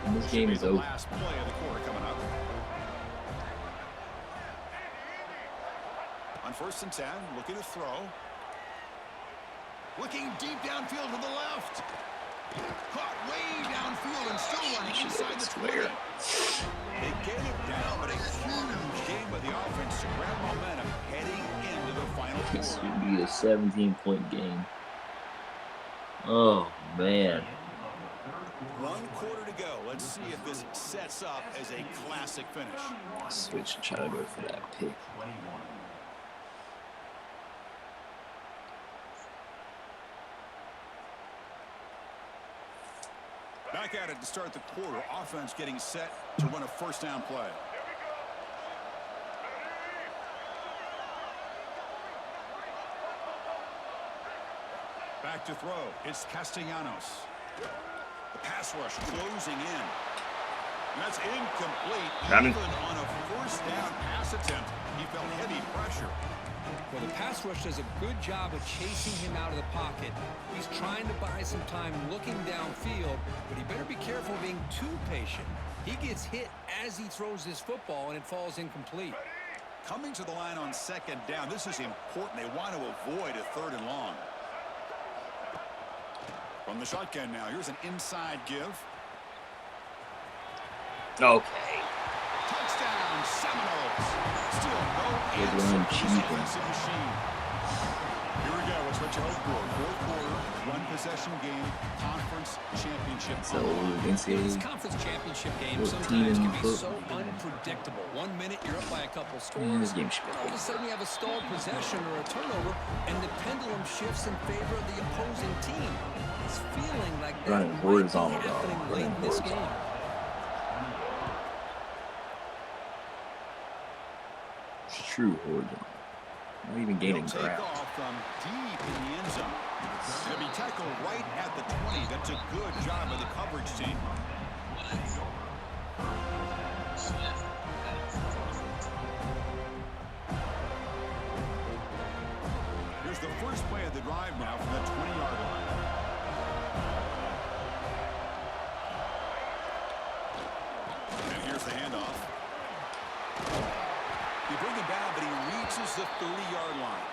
Speaker 1: And this game is over.
Speaker 2: Last play of the quarter coming up. On 1st and 10, looking to throw. Looking deep downfield to the left. Caught way downfield and still running inside the 20. They get it down, but a huge game by the offense to grab momentum heading into the final quarter.
Speaker 1: This would be a 17-point game. Oh, man.
Speaker 2: 1 quarter to go. Let's see if this sets up as a classic finish.
Speaker 1: Switch and try to go for that pick.
Speaker 2: Back at it to start the quarter. Offense getting set to run a first down play. Back to throw. It's Castellanos. The pass rush closing in. And that's incomplete. Even on a first down pass attempt, he felt heavy pressure.
Speaker 3: Well, the pass rush does a good job of chasing him out of the pocket. He's trying to buy some time looking downfield, but he better be careful of being too patient. He gets hit as he throws this football, and it falls incomplete.
Speaker 2: Coming to the line on 2nd down, this is important. They want to avoid a 3rd and long. From the shotgun now, here's an inside give.
Speaker 1: Okay.
Speaker 2: Touchdown, Seminoles. Still no answer to this offensive machine. Here we go. It's what you hope for. 4th quarter, 1-possession game, conference championship.
Speaker 1: So, NCAA.
Speaker 3: This conference championship game sometimes can be so unpredictable. 1 minute you're up by a couple scores,
Speaker 1: This game should be
Speaker 3: all of a sudden you have a stalled possession or a turnover, and the pendulum shifts in favor of the opposing team. It's feeling like that might be happening late in this game.
Speaker 1: True horizontal. Not even gaining ground.
Speaker 2: Off from deep in the end zone. It'll be tackled right at the 20. That's a good job of the coverage team. Here's the first play of the drive now from the 20-yard line. And here's the handoff. You bring him down, but he reaches the 30-yard line.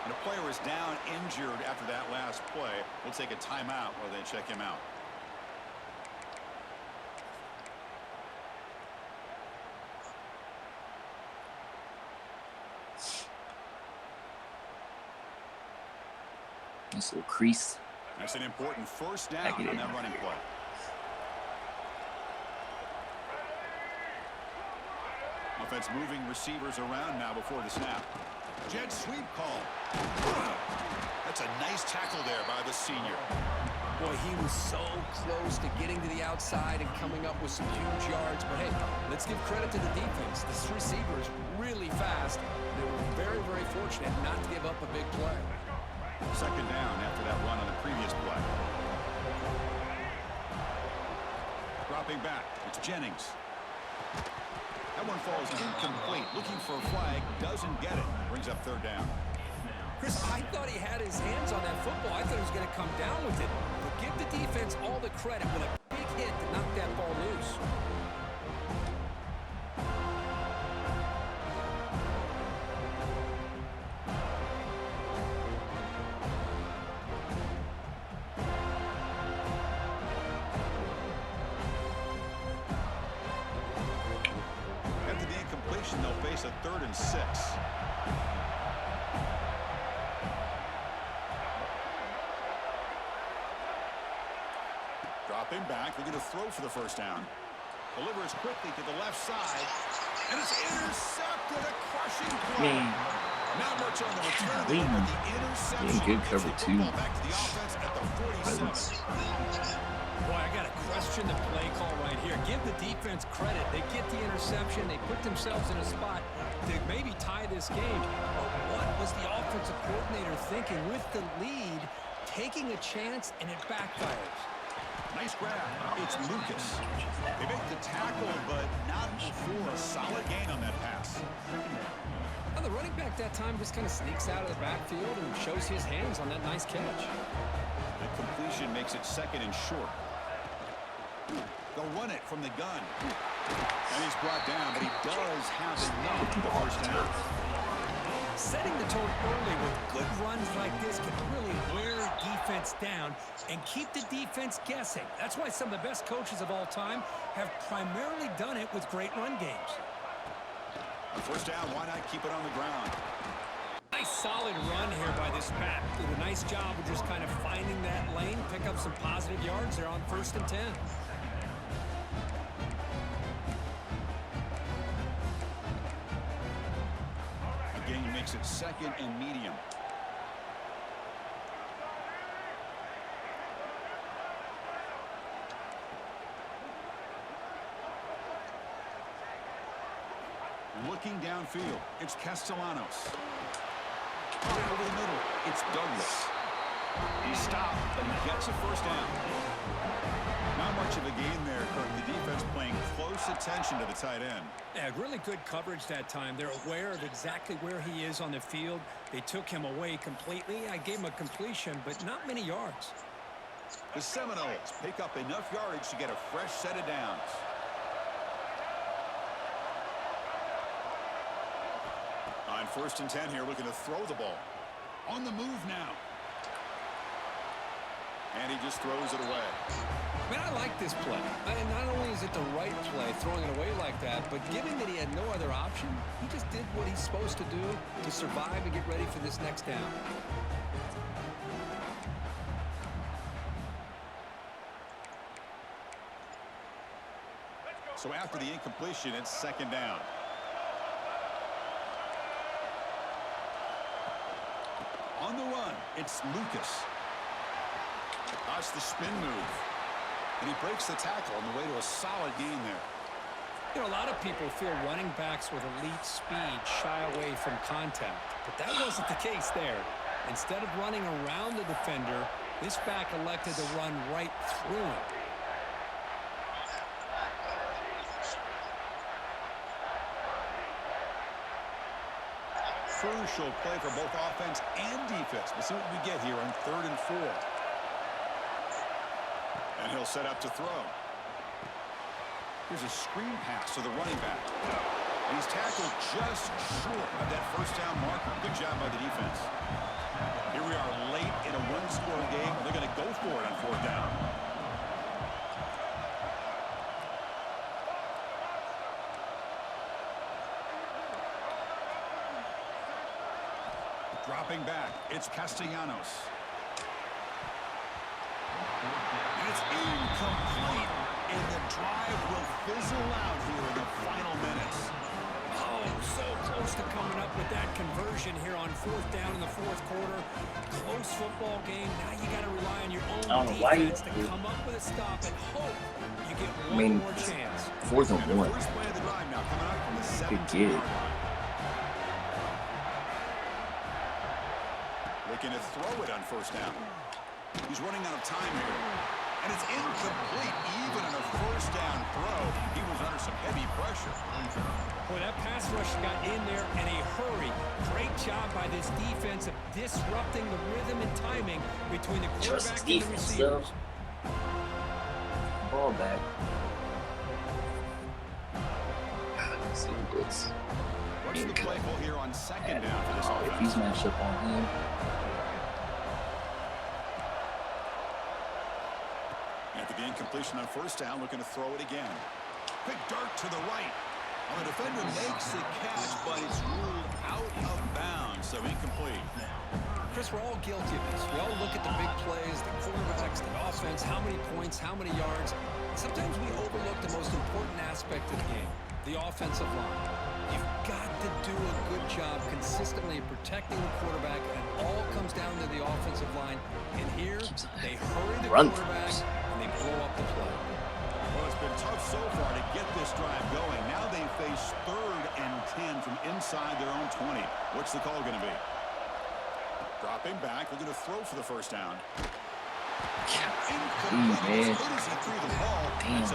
Speaker 2: And a player is down injured after that last play. We'll take a timeout while they check him out.
Speaker 1: Nice little crease.
Speaker 2: That's an important first down on that running play. Offense moving receivers around now before the snap. Jet sweep call. That's a nice tackle there by the senior.
Speaker 3: Boy, he was so close to getting to the outside and coming up with some huge yards. But hey, let's give credit to the defense. This receiver is really fast. They were very, very fortunate not to give up a big play.
Speaker 2: Second down after that run on the previous play. Dropping back, it's Jennings. That one falls incomplete. Looking for a flag, doesn't get it. Brings up third down.
Speaker 3: Chris, I thought he had his hands on that football. I thought he was going to come down with it. But give the defense all the credit with a big hit to knock that ball loose.
Speaker 2: After the incompletion, they'll face a 3rd and 6. Dropping back, looking to throw for the first down. Delivers quickly to the left side, and it's intercepted. A crushing play. Not much on the return, but the interception
Speaker 1: good cover
Speaker 2: gets the
Speaker 1: too.
Speaker 2: football back to the offense at the 47.
Speaker 3: Boy, I got to question the play call right here. Give the defense credit. They get the interception. They put themselves in a spot to maybe tie this game. But what was the offensive coordinator thinking with the lead, taking a chance, and it backfires?
Speaker 2: Nice grab. It's Lucas. They make the tackle, but not before a solid gain on that pass.
Speaker 3: Well, the running back that time just kind of sneaks out of the backfield and shows his hands on that nice catch.
Speaker 2: The completion makes it 2nd and short. They'll run it from the gun. And he's brought down, but he does have enough for the first down.
Speaker 3: Setting the tone early with good runs like this can really wear a defense down and keep the defense guessing. That's why some of the best coaches of all time have primarily done it with great run games.
Speaker 2: On first down, why not keep it on the ground?
Speaker 3: Nice solid run here by this back. Did a nice job of just kind of finding that lane, pick up some positive yards there on 1st and 10.
Speaker 2: Again, he makes it 2nd and medium. Looking downfield, it's Castellanos. Right over the middle, it's Douglas. He stopped, but he gets a first down. Not much of a gain there, Kirk. The defense paying close attention to the tight end.
Speaker 3: Yeah, really good coverage that time. They're aware of exactly where he is on the field. They took him away completely. I gave him a completion, but not many yards.
Speaker 2: The Seminoles pick up enough yardage to get a fresh set of downs. On 1st and 10 here, looking to throw the ball. On the move now. And he just throws it away.
Speaker 3: Man, I like this play. Not only is it the right play, throwing it away like that, but given that he had no other option, he just did what he's supposed to do to survive and get ready for this next down.
Speaker 2: So after the incompletion, it's 2nd down. On the run, it's Lucas. That's the spin move. And he breaks the tackle on the way to a solid gain there.
Speaker 3: You know, a lot of people feel running backs with elite speed shy away from contact, but that wasn't the case there. Instead of running around the defender, this back elected to run right through him.
Speaker 2: Crucial play for both offense and defense. We'll see what we get here on 3rd and 4. And he'll set up to throw. Here's a screen pass to the running back. And he's tackled just short of that first down marker. Good job by the defense. Here we are late in a one-score game. They're going to go for it on 4th down. Dropping back, it's Castellanos. It's incomplete, and the drive will fizzle out here in the final minutes.
Speaker 3: Oh, so close to coming up with that conversion here on 4th down in the 4th quarter. Close football game. Now you got to rely on your own defense to come up with a stop and hope you get one more chance.
Speaker 1: 4th and 1.
Speaker 2: First play of the drive now coming up from the
Speaker 1: 17-yard
Speaker 2: line. Looking to throw it on 1st down. He's running out of time here. And it's incomplete even on a 1st down throw. He was under some heavy pressure.
Speaker 3: Boy, that pass rush got in there in a hurry. Great job by this defense of disrupting the rhythm and timing between the quarterback and the receivers.
Speaker 1: Ball back. Let's see who gets.
Speaker 2: What's the play call here on 2nd down for this offense?
Speaker 1: If he's matched up on him.
Speaker 2: At the incompletion on 1st down, looking to throw it again. Quick dart to the right. Well, the defender makes the catch, but it's ruled out of bounds, so incomplete.
Speaker 3: Chris, we're all guilty of this. We all look at the big plays, the quarterbacks, the offense, how many points, how many yards. Sometimes we overlook the most important aspect of the game, the offensive line. You've got to do a good job consistently protecting the quarterback, and it all comes down to the offensive line. And here, they hurry the quarterback, and they blow up the play.
Speaker 2: Well, it's been tough so far to get this drive going. Now they face 3rd and 10 from inside their own 20. What's the call going to be? Dropping back, looking to throw for the 1st down.
Speaker 1: Man.
Speaker 2: Damn.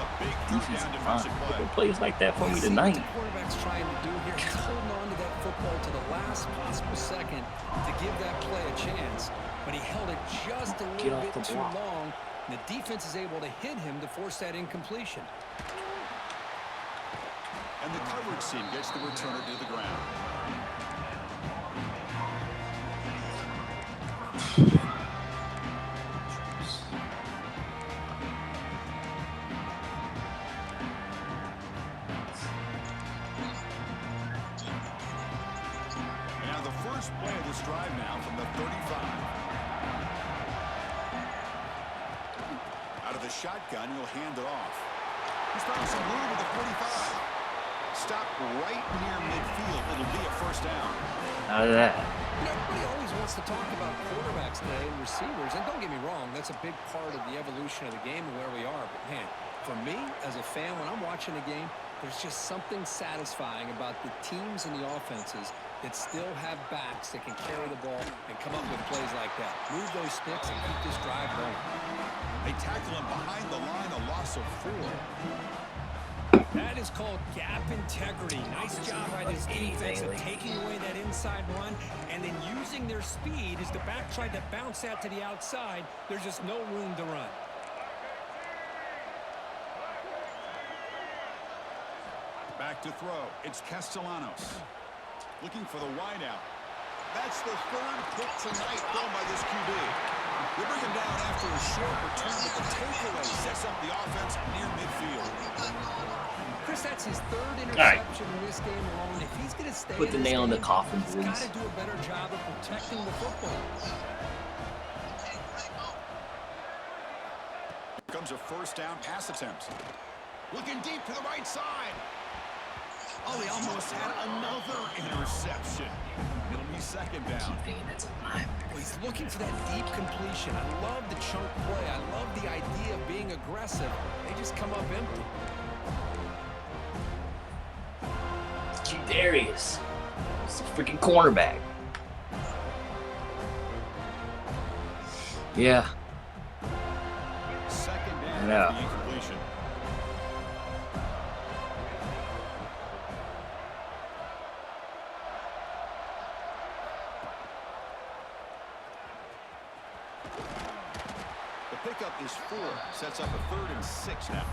Speaker 1: Defensive plays like that for me tonight.
Speaker 3: What the quarterback's trying to do here, he's holding on to that football to the last possible second to give that play a chance, but he held it just a little bit too long, and the defense is able to hit him to force that incompletion.
Speaker 2: And the coverage team gets the returner to the ground. Play of this drive now from the 35. Out of the shotgun, he'll hand it off. He's found some room with the 45. Stop right near midfield. It'll be a 1st down.
Speaker 1: Out of that.
Speaker 3: You know, everybody always wants to talk about quarterbacks today and receivers, and don't get me wrong, that's a big part of the evolution of the game and where we are. But man, for me as a fan, when I'm watching a game, there's just something satisfying about the teams and the offenses that still have backs that can carry the ball and come up with plays like that. Move those sticks and keep this drive going.
Speaker 2: They tackle him behind the line, a loss of 4.
Speaker 3: That is called gap integrity. Nice job by this defense of taking away that inside run and then using their speed as the back tried to bounce out to the outside. There's just no room to run.
Speaker 2: Back to throw. It's Castellanos. Looking for the wideout. That's the 3rd pick tonight thrown by this QB. They bring him down after a short return, but the takeaway sets up the offense near midfield.
Speaker 3: Chris, that's his 3rd interception in this game alone. If he's going to stay
Speaker 1: Put the nail in the coffin,
Speaker 3: he's got to do a better job of protecting the football.
Speaker 2: Comes a 1st down pass attempt. Looking deep to the right side. Oh, he almost had another interception. It'll be 2nd down.
Speaker 3: He's looking for that deep completion. I love the chunk play. I love the idea of being aggressive. They just come up empty.
Speaker 1: Darius. It's a freaking cornerback. Yeah.
Speaker 2: 2nd down.
Speaker 1: Yeah.
Speaker 2: The incompletion. Pickup is 4. Sets up a 3rd and 6 now.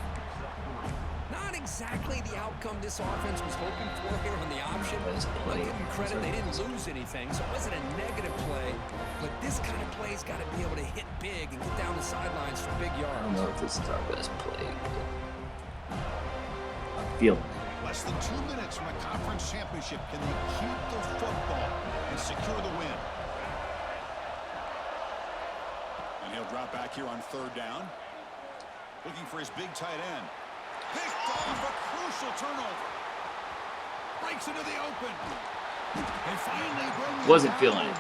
Speaker 3: Not exactly the outcome this offense was hoping for here on the option. I'll give them credit, they didn't lose anything, so it wasn't a negative play. But this kind of play's got to be able to hit big and get down the sidelines for big yards.
Speaker 1: I don't know if this is our best play, but I'm feeling it.
Speaker 2: Less than 2 minutes from a conference championship. Can they keep the football and secure the win? And he'll drop back here on 3rd down. Looking for his big tight end. Picked off a crucial turnover. Breaks into the open. And finally
Speaker 1: wasn't feeling it.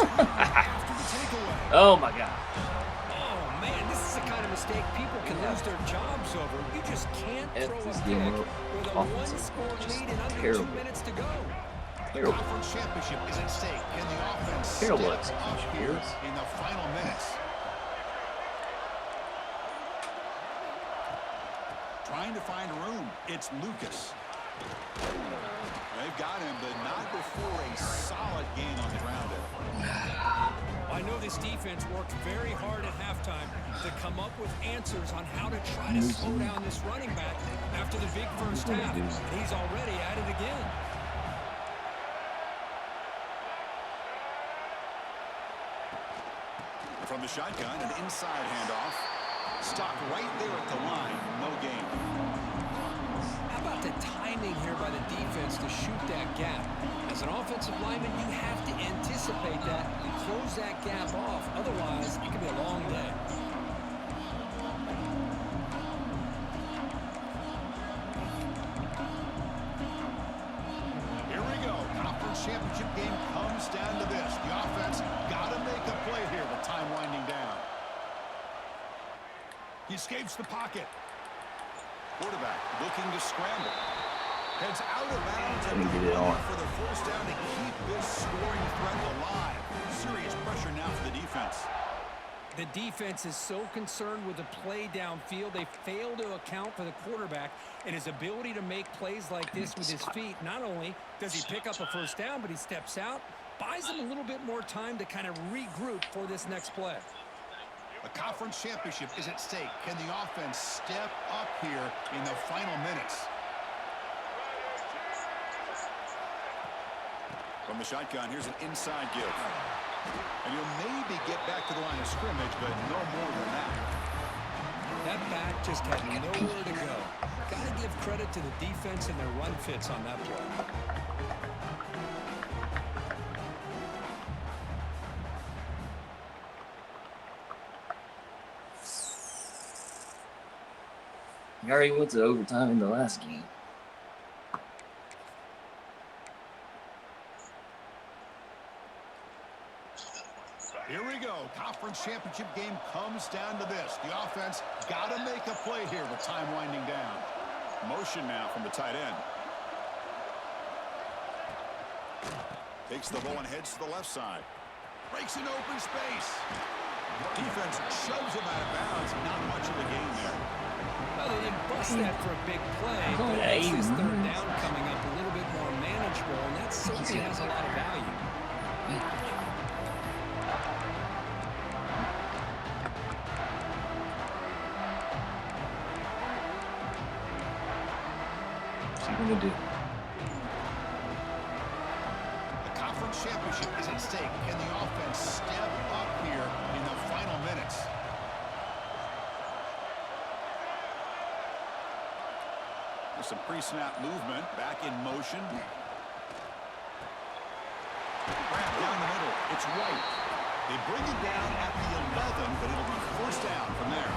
Speaker 2: After the takeaway.
Speaker 1: Oh my God.
Speaker 3: Oh man, this is the kind of mistake people can lose their jobs over. You just can't throw a
Speaker 1: this
Speaker 3: pick
Speaker 1: game
Speaker 3: with a
Speaker 1: offensive.
Speaker 3: one-score
Speaker 1: Just
Speaker 3: lead in under
Speaker 1: terrible.
Speaker 3: 2 minutes to go.
Speaker 2: The conference championship is at stake. Can the offense
Speaker 1: Terrible
Speaker 2: step up
Speaker 1: execution.
Speaker 2: here in the final minutes? Trying to find room. It's Lucas. They've got him, but not before a solid gain on the ground.
Speaker 3: I know this defense worked very hard at halftime to come up with answers on how to try to slow down this running back after the big first half. And he's already at it again.
Speaker 2: From the shotgun, an inside handoff. Stopped right there at the line. No gain.
Speaker 3: How about the timing here by the defense to shoot that gap? As an offensive lineman, you have to anticipate that and close that gap off. Otherwise, it could be a long day.
Speaker 2: Here we go. Conference championship game comes down to this. The offense got to make a play here with time winding down. He escapes the pocket. Quarterback looking to scramble. Heads out of bounds and for the first down to keep this scoring threat alive. Serious pressure now for the defense.
Speaker 3: The defense is so concerned with the play downfield, they fail to account for the quarterback and his ability to make plays like this with his feet. Not only does he pick up a first down, but he steps out, buys him a little bit more time to kind of regroup for this next play.
Speaker 2: A conference championship is at stake. Can the offense step up here in the final minutes? From the shotgun, here's an inside give. And he'll maybe get back to the line of scrimmage, but no more than that.
Speaker 3: That back just had nowhere to go. Got to give credit to the defense and their run fits on that play.
Speaker 1: He already went to overtime in the last game.
Speaker 2: Here we go. Conference championship game comes down to this. The offense got to make a play here with time winding down. Motion now from the tight end. Takes the ball and heads to the left side. Breaks an open space. Defense shoves him out of bounds. Not much of a gain there.
Speaker 3: Well, they didn't bust that for a big play, but it makes this third down coming up a little bit more manageable, and that certainly has a lot of value.
Speaker 1: What's he gonna do?
Speaker 2: The conference championship is at stake. Can the offense step up here in the final minutes? There's some pre-snap movement. Back in motion. Wrap down the middle. It's White. They bring it down at the 11, but it'll be first down from there.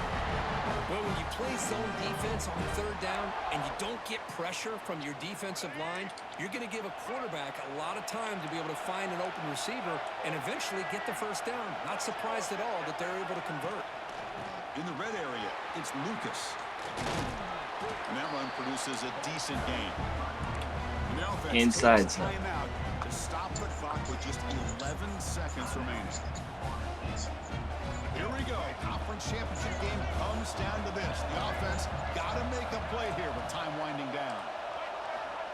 Speaker 3: Well, when you play zone defense on third down and you don't get pressure from your defensive line, you're going to give a quarterback a lot of time to be able to find an open receiver and eventually get the first down. Not surprised at all that they're able to convert.
Speaker 2: In the red area, it's Lucas. And that run produces a decent gain. And the offense
Speaker 1: Inside
Speaker 2: takes a timeout to stop the clock with just 11 seconds remaining. Here we go. Conference championship game comes down to this. The offense got to make a play here with time winding down.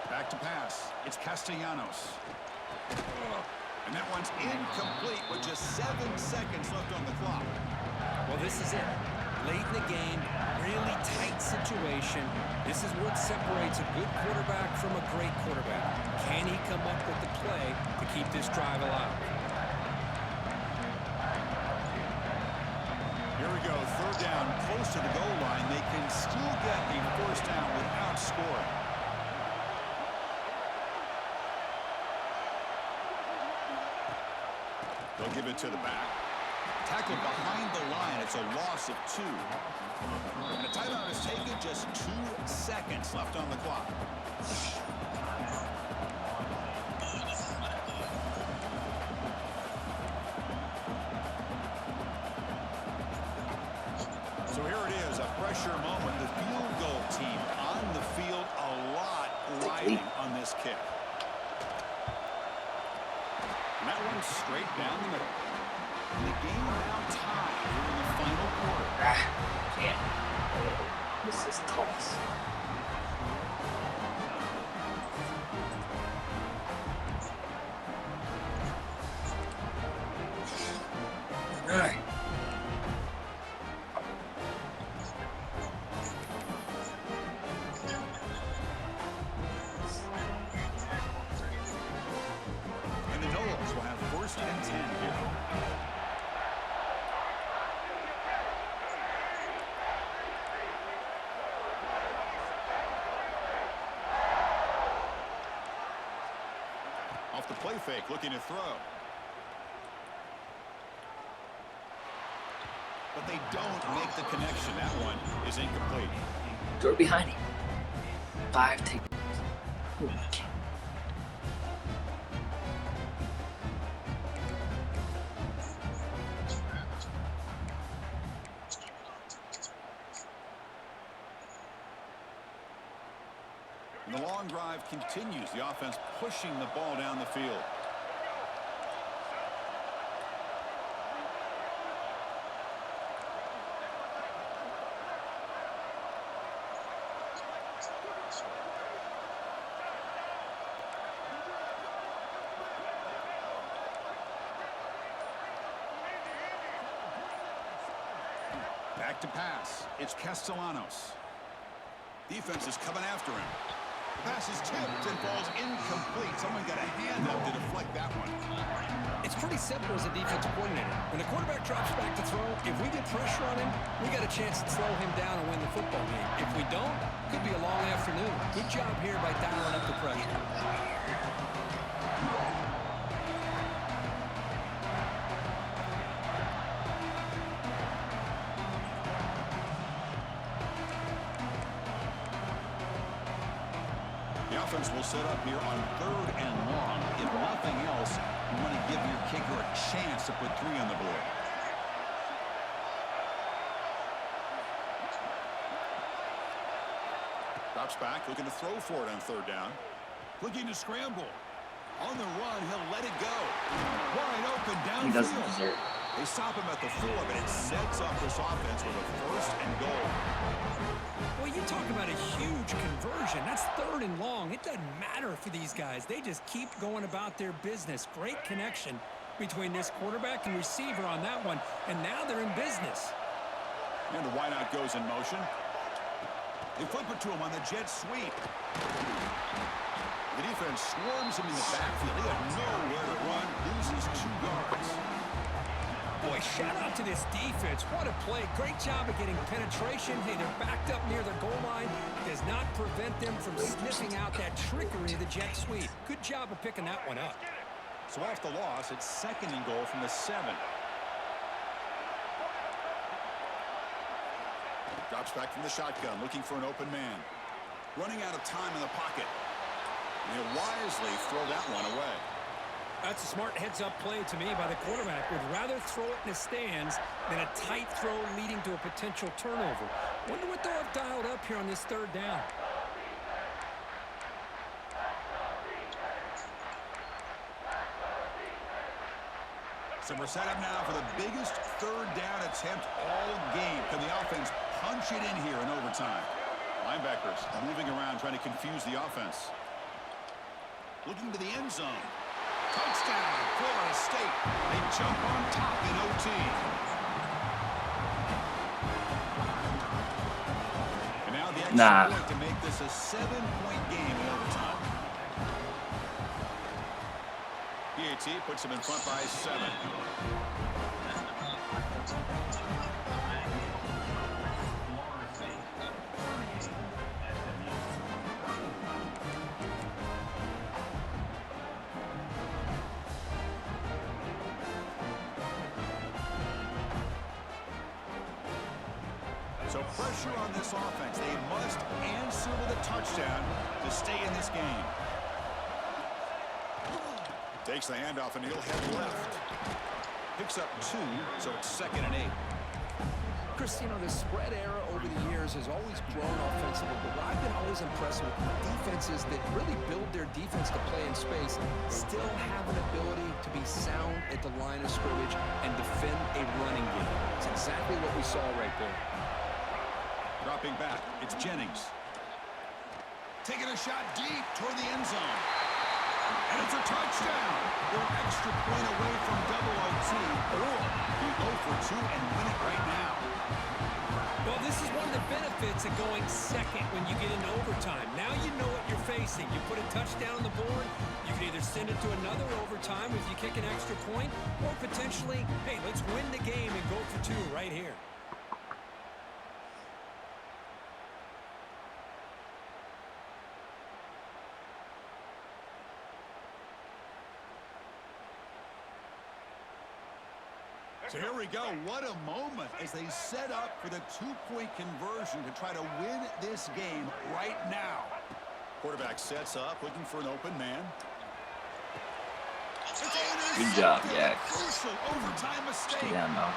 Speaker 2: Back to pass. It's Castellanos. And that one's incomplete with just 7 seconds left on the clock.
Speaker 3: Well, this is it. Late in the game, really tight situation. This is what separates a good quarterback from a great quarterback. Can he come up with the play to keep this drive alive?
Speaker 2: Here we go, third down, close to the goal line. They can still get a first down without scoring. They'll give it to the back. Tackled behind the line. It's a loss of 2. And the timeout is taken. Just 2 seconds left on the clock. So here it is, a pressure moment. The field goal team on the field, a lot riding on this kick. And that one straight down the middle. And the game now tied here in the final quarter.
Speaker 1: Can't. This is toss. All right.
Speaker 2: And the Noles will have 1st and 10 here. Off the play fake, looking to throw. But they don't make the connection. That one is incomplete.
Speaker 1: Throw it behind him. 5 takeaways.
Speaker 2: And the long drive continues. The offense pushing the ball down the field. Back to pass. It's Castellanos. Defense is coming after him. The pass is tipped and falls incomplete. Someone got a hand up to deflect that one.
Speaker 3: It's pretty simple as a defensive coordinator. When the quarterback drops back to throw, if we get pressure on him, we got a chance to slow him down and win the football game. If we don't, could be a long afternoon. Good job here by dialing up the pressure.
Speaker 2: The offense will set up here on 3rd and long. If nothing else, you want to give your kicker a chance to put 3 on the board. Drops back, looking to throw for it on 3rd down. Looking to scramble. On the run, he'll let it go. Wide open downfield.
Speaker 1: He doesn't deserve it.
Speaker 2: They stop him at the 4, but it sets up this offense with a 1st and goal.
Speaker 3: Well, you talk about a huge conversion. That's 3rd and long. It doesn't matter for these guys. They just keep going about their business. Great connection between this quarterback and receiver on that one. And now they're in business.
Speaker 2: And the wideout goes in motion. They flip it to him on the jet sweep. The defense swarms him in the backfield. He had nowhere to run. Loses 2 yards.
Speaker 3: Boy, shout out to this defense. What a play. Great job of getting penetration. Hey, they're backed up near their goal line. Does not prevent them from sniffing out that trickery of the jet sweep. Good job of picking that one up.
Speaker 2: So off the loss, it's 2nd and goal from the 7. Drops back from the shotgun, looking for an open man. Running out of time in the pocket. And he'll wisely throw that one away.
Speaker 3: That's a smart heads-up play to me by the quarterback. Would rather throw it in the stands than a tight throw leading to a potential turnover. Wonder what they'll have dialed up here on this 3rd down.
Speaker 2: So we're set up now for the biggest 3rd down attempt all game. Can the offense punch it in here in overtime? Linebackers moving around, trying to confuse the offense. Looking to the end zone. Touchdown, Florida State. They jump on top in OT. And now the extra point to make this a 7-point game in overtime. PAT puts them in front by 7. pressure on this offense. They must answer with a touchdown to stay in this game. Takes the handoff and he'll head left. Picks up 2, so it's 2nd and 8.
Speaker 3: Chris, you know, the spread era over the years has always grown offensively, but what I've been always impressed with defenses that really build their defense to play in space still have an ability to be sound at the line of scrimmage and defend a running game. It's exactly what we saw right there.
Speaker 2: Dropping back, it's Jennings. Taking a shot deep toward the end zone. And it's a touchdown. They're an extra point away from double OT, or you go for 2 and win it right now.
Speaker 3: Well, this is one of the benefits of going second when you get into overtime. Now you know what you're facing. You put a touchdown on the board, you can either send it to another overtime if you kick an extra point, or potentially, hey, let's win the game and go for 2 right here.
Speaker 2: So here we go. What a moment as they set up for the 2-point conversion to try to win this game right now. Quarterback sets up, looking for an open man.
Speaker 1: Good job, Yak.
Speaker 2: Crucial overtime mistake.
Speaker 1: Stay down now.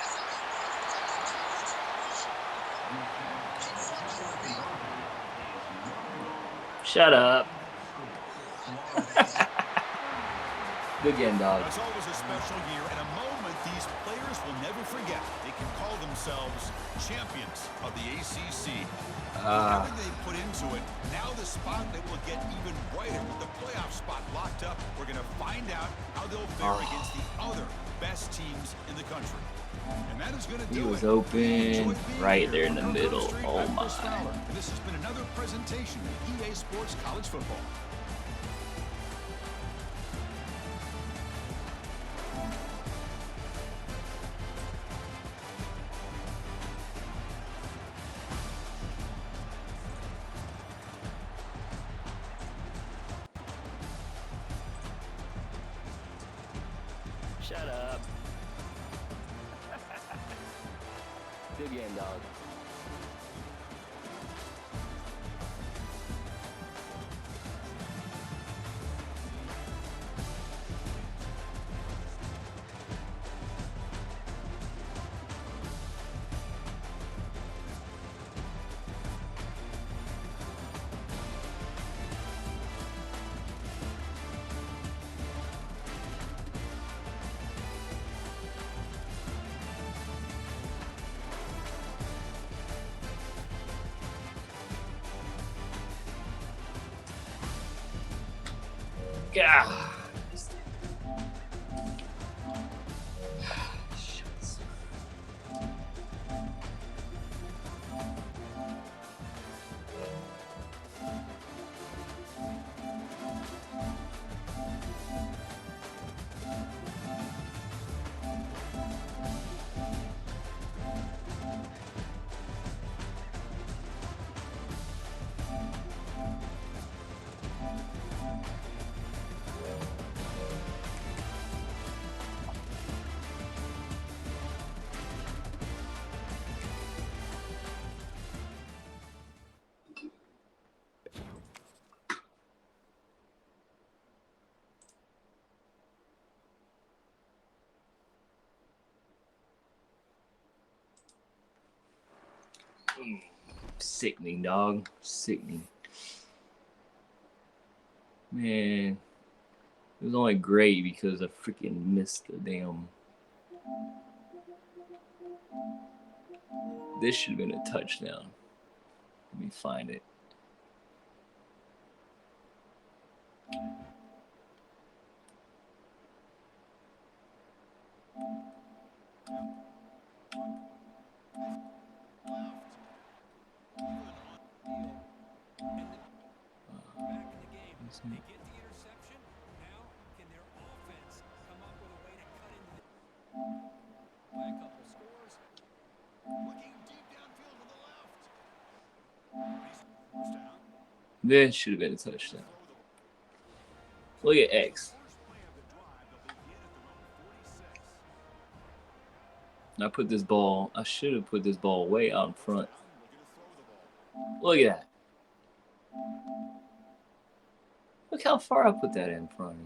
Speaker 1: Shut up. Good game, dog.
Speaker 2: It's always a special year and a moment these players will never forget. They can call themselves champions of the ACC. Everything they put into it, now the spotlight will get even brighter with the playoff spot locked up. We're going to find out how they'll fare against the other best teams in the country. And that is going to do it.
Speaker 1: He was open right there in the middle. Oh my.
Speaker 2: And this has been another presentation of EA Sports College Football.
Speaker 3: Shut up. Good game, dog.
Speaker 1: God. Sickening, dog. Sickening. Man, it was only great because I freaking missed the damn. This should have been a touchdown. Let me find it.
Speaker 3: They get the interception. Now, can their offense come up with a way to cut into the by a couple scores?
Speaker 2: Looking deep downfield to the left.
Speaker 1: This should have been a touchdown. Look at X. I should have put this ball way out in front. Look at that. Look how far I put that in front of me.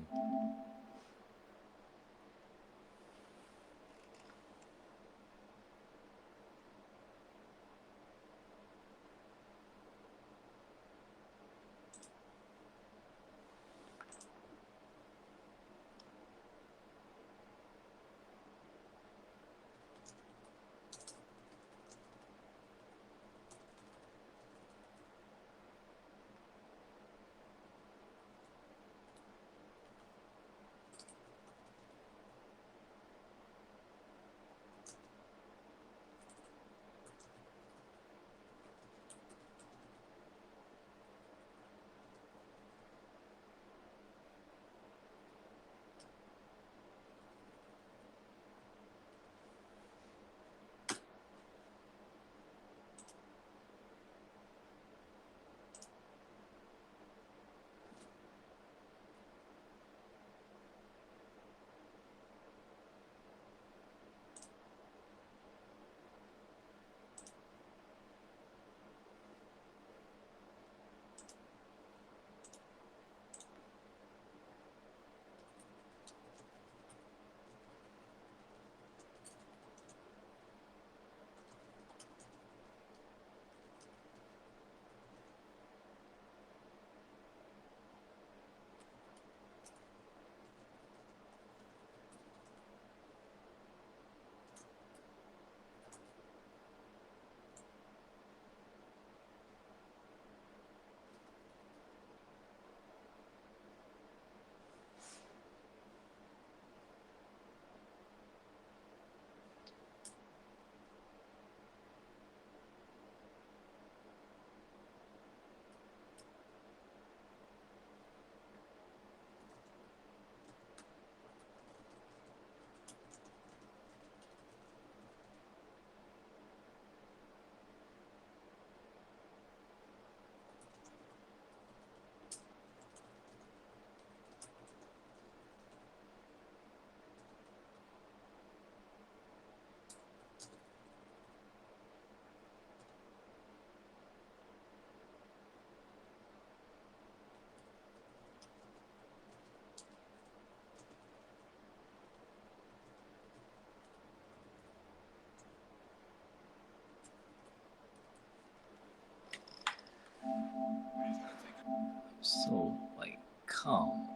Speaker 1: So, like, come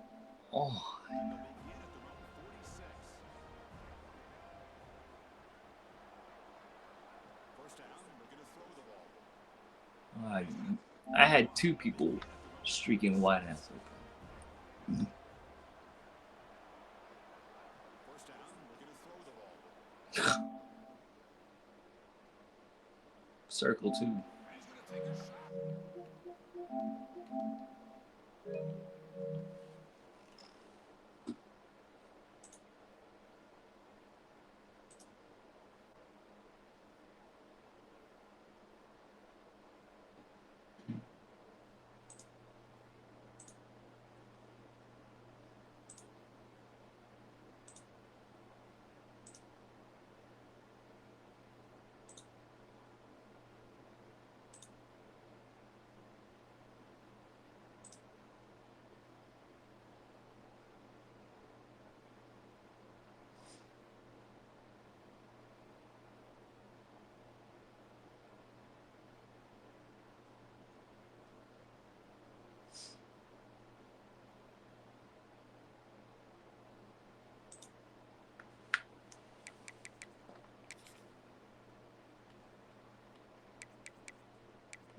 Speaker 1: on. I had two people streaking wide ass open. Circle two.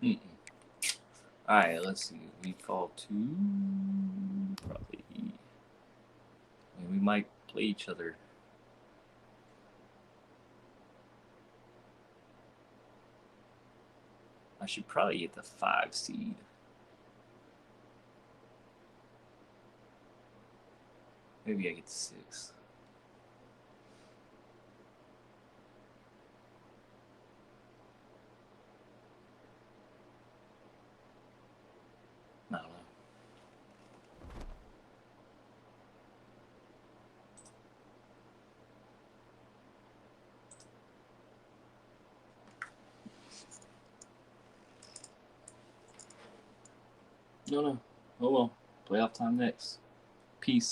Speaker 1: Mm-mm. All right, let's see. We fall to probably. I mean, we might play each other. I should probably get the 5 seed. Maybe I get the 6. I don't know. No. Oh well. Playoff time next. Peace.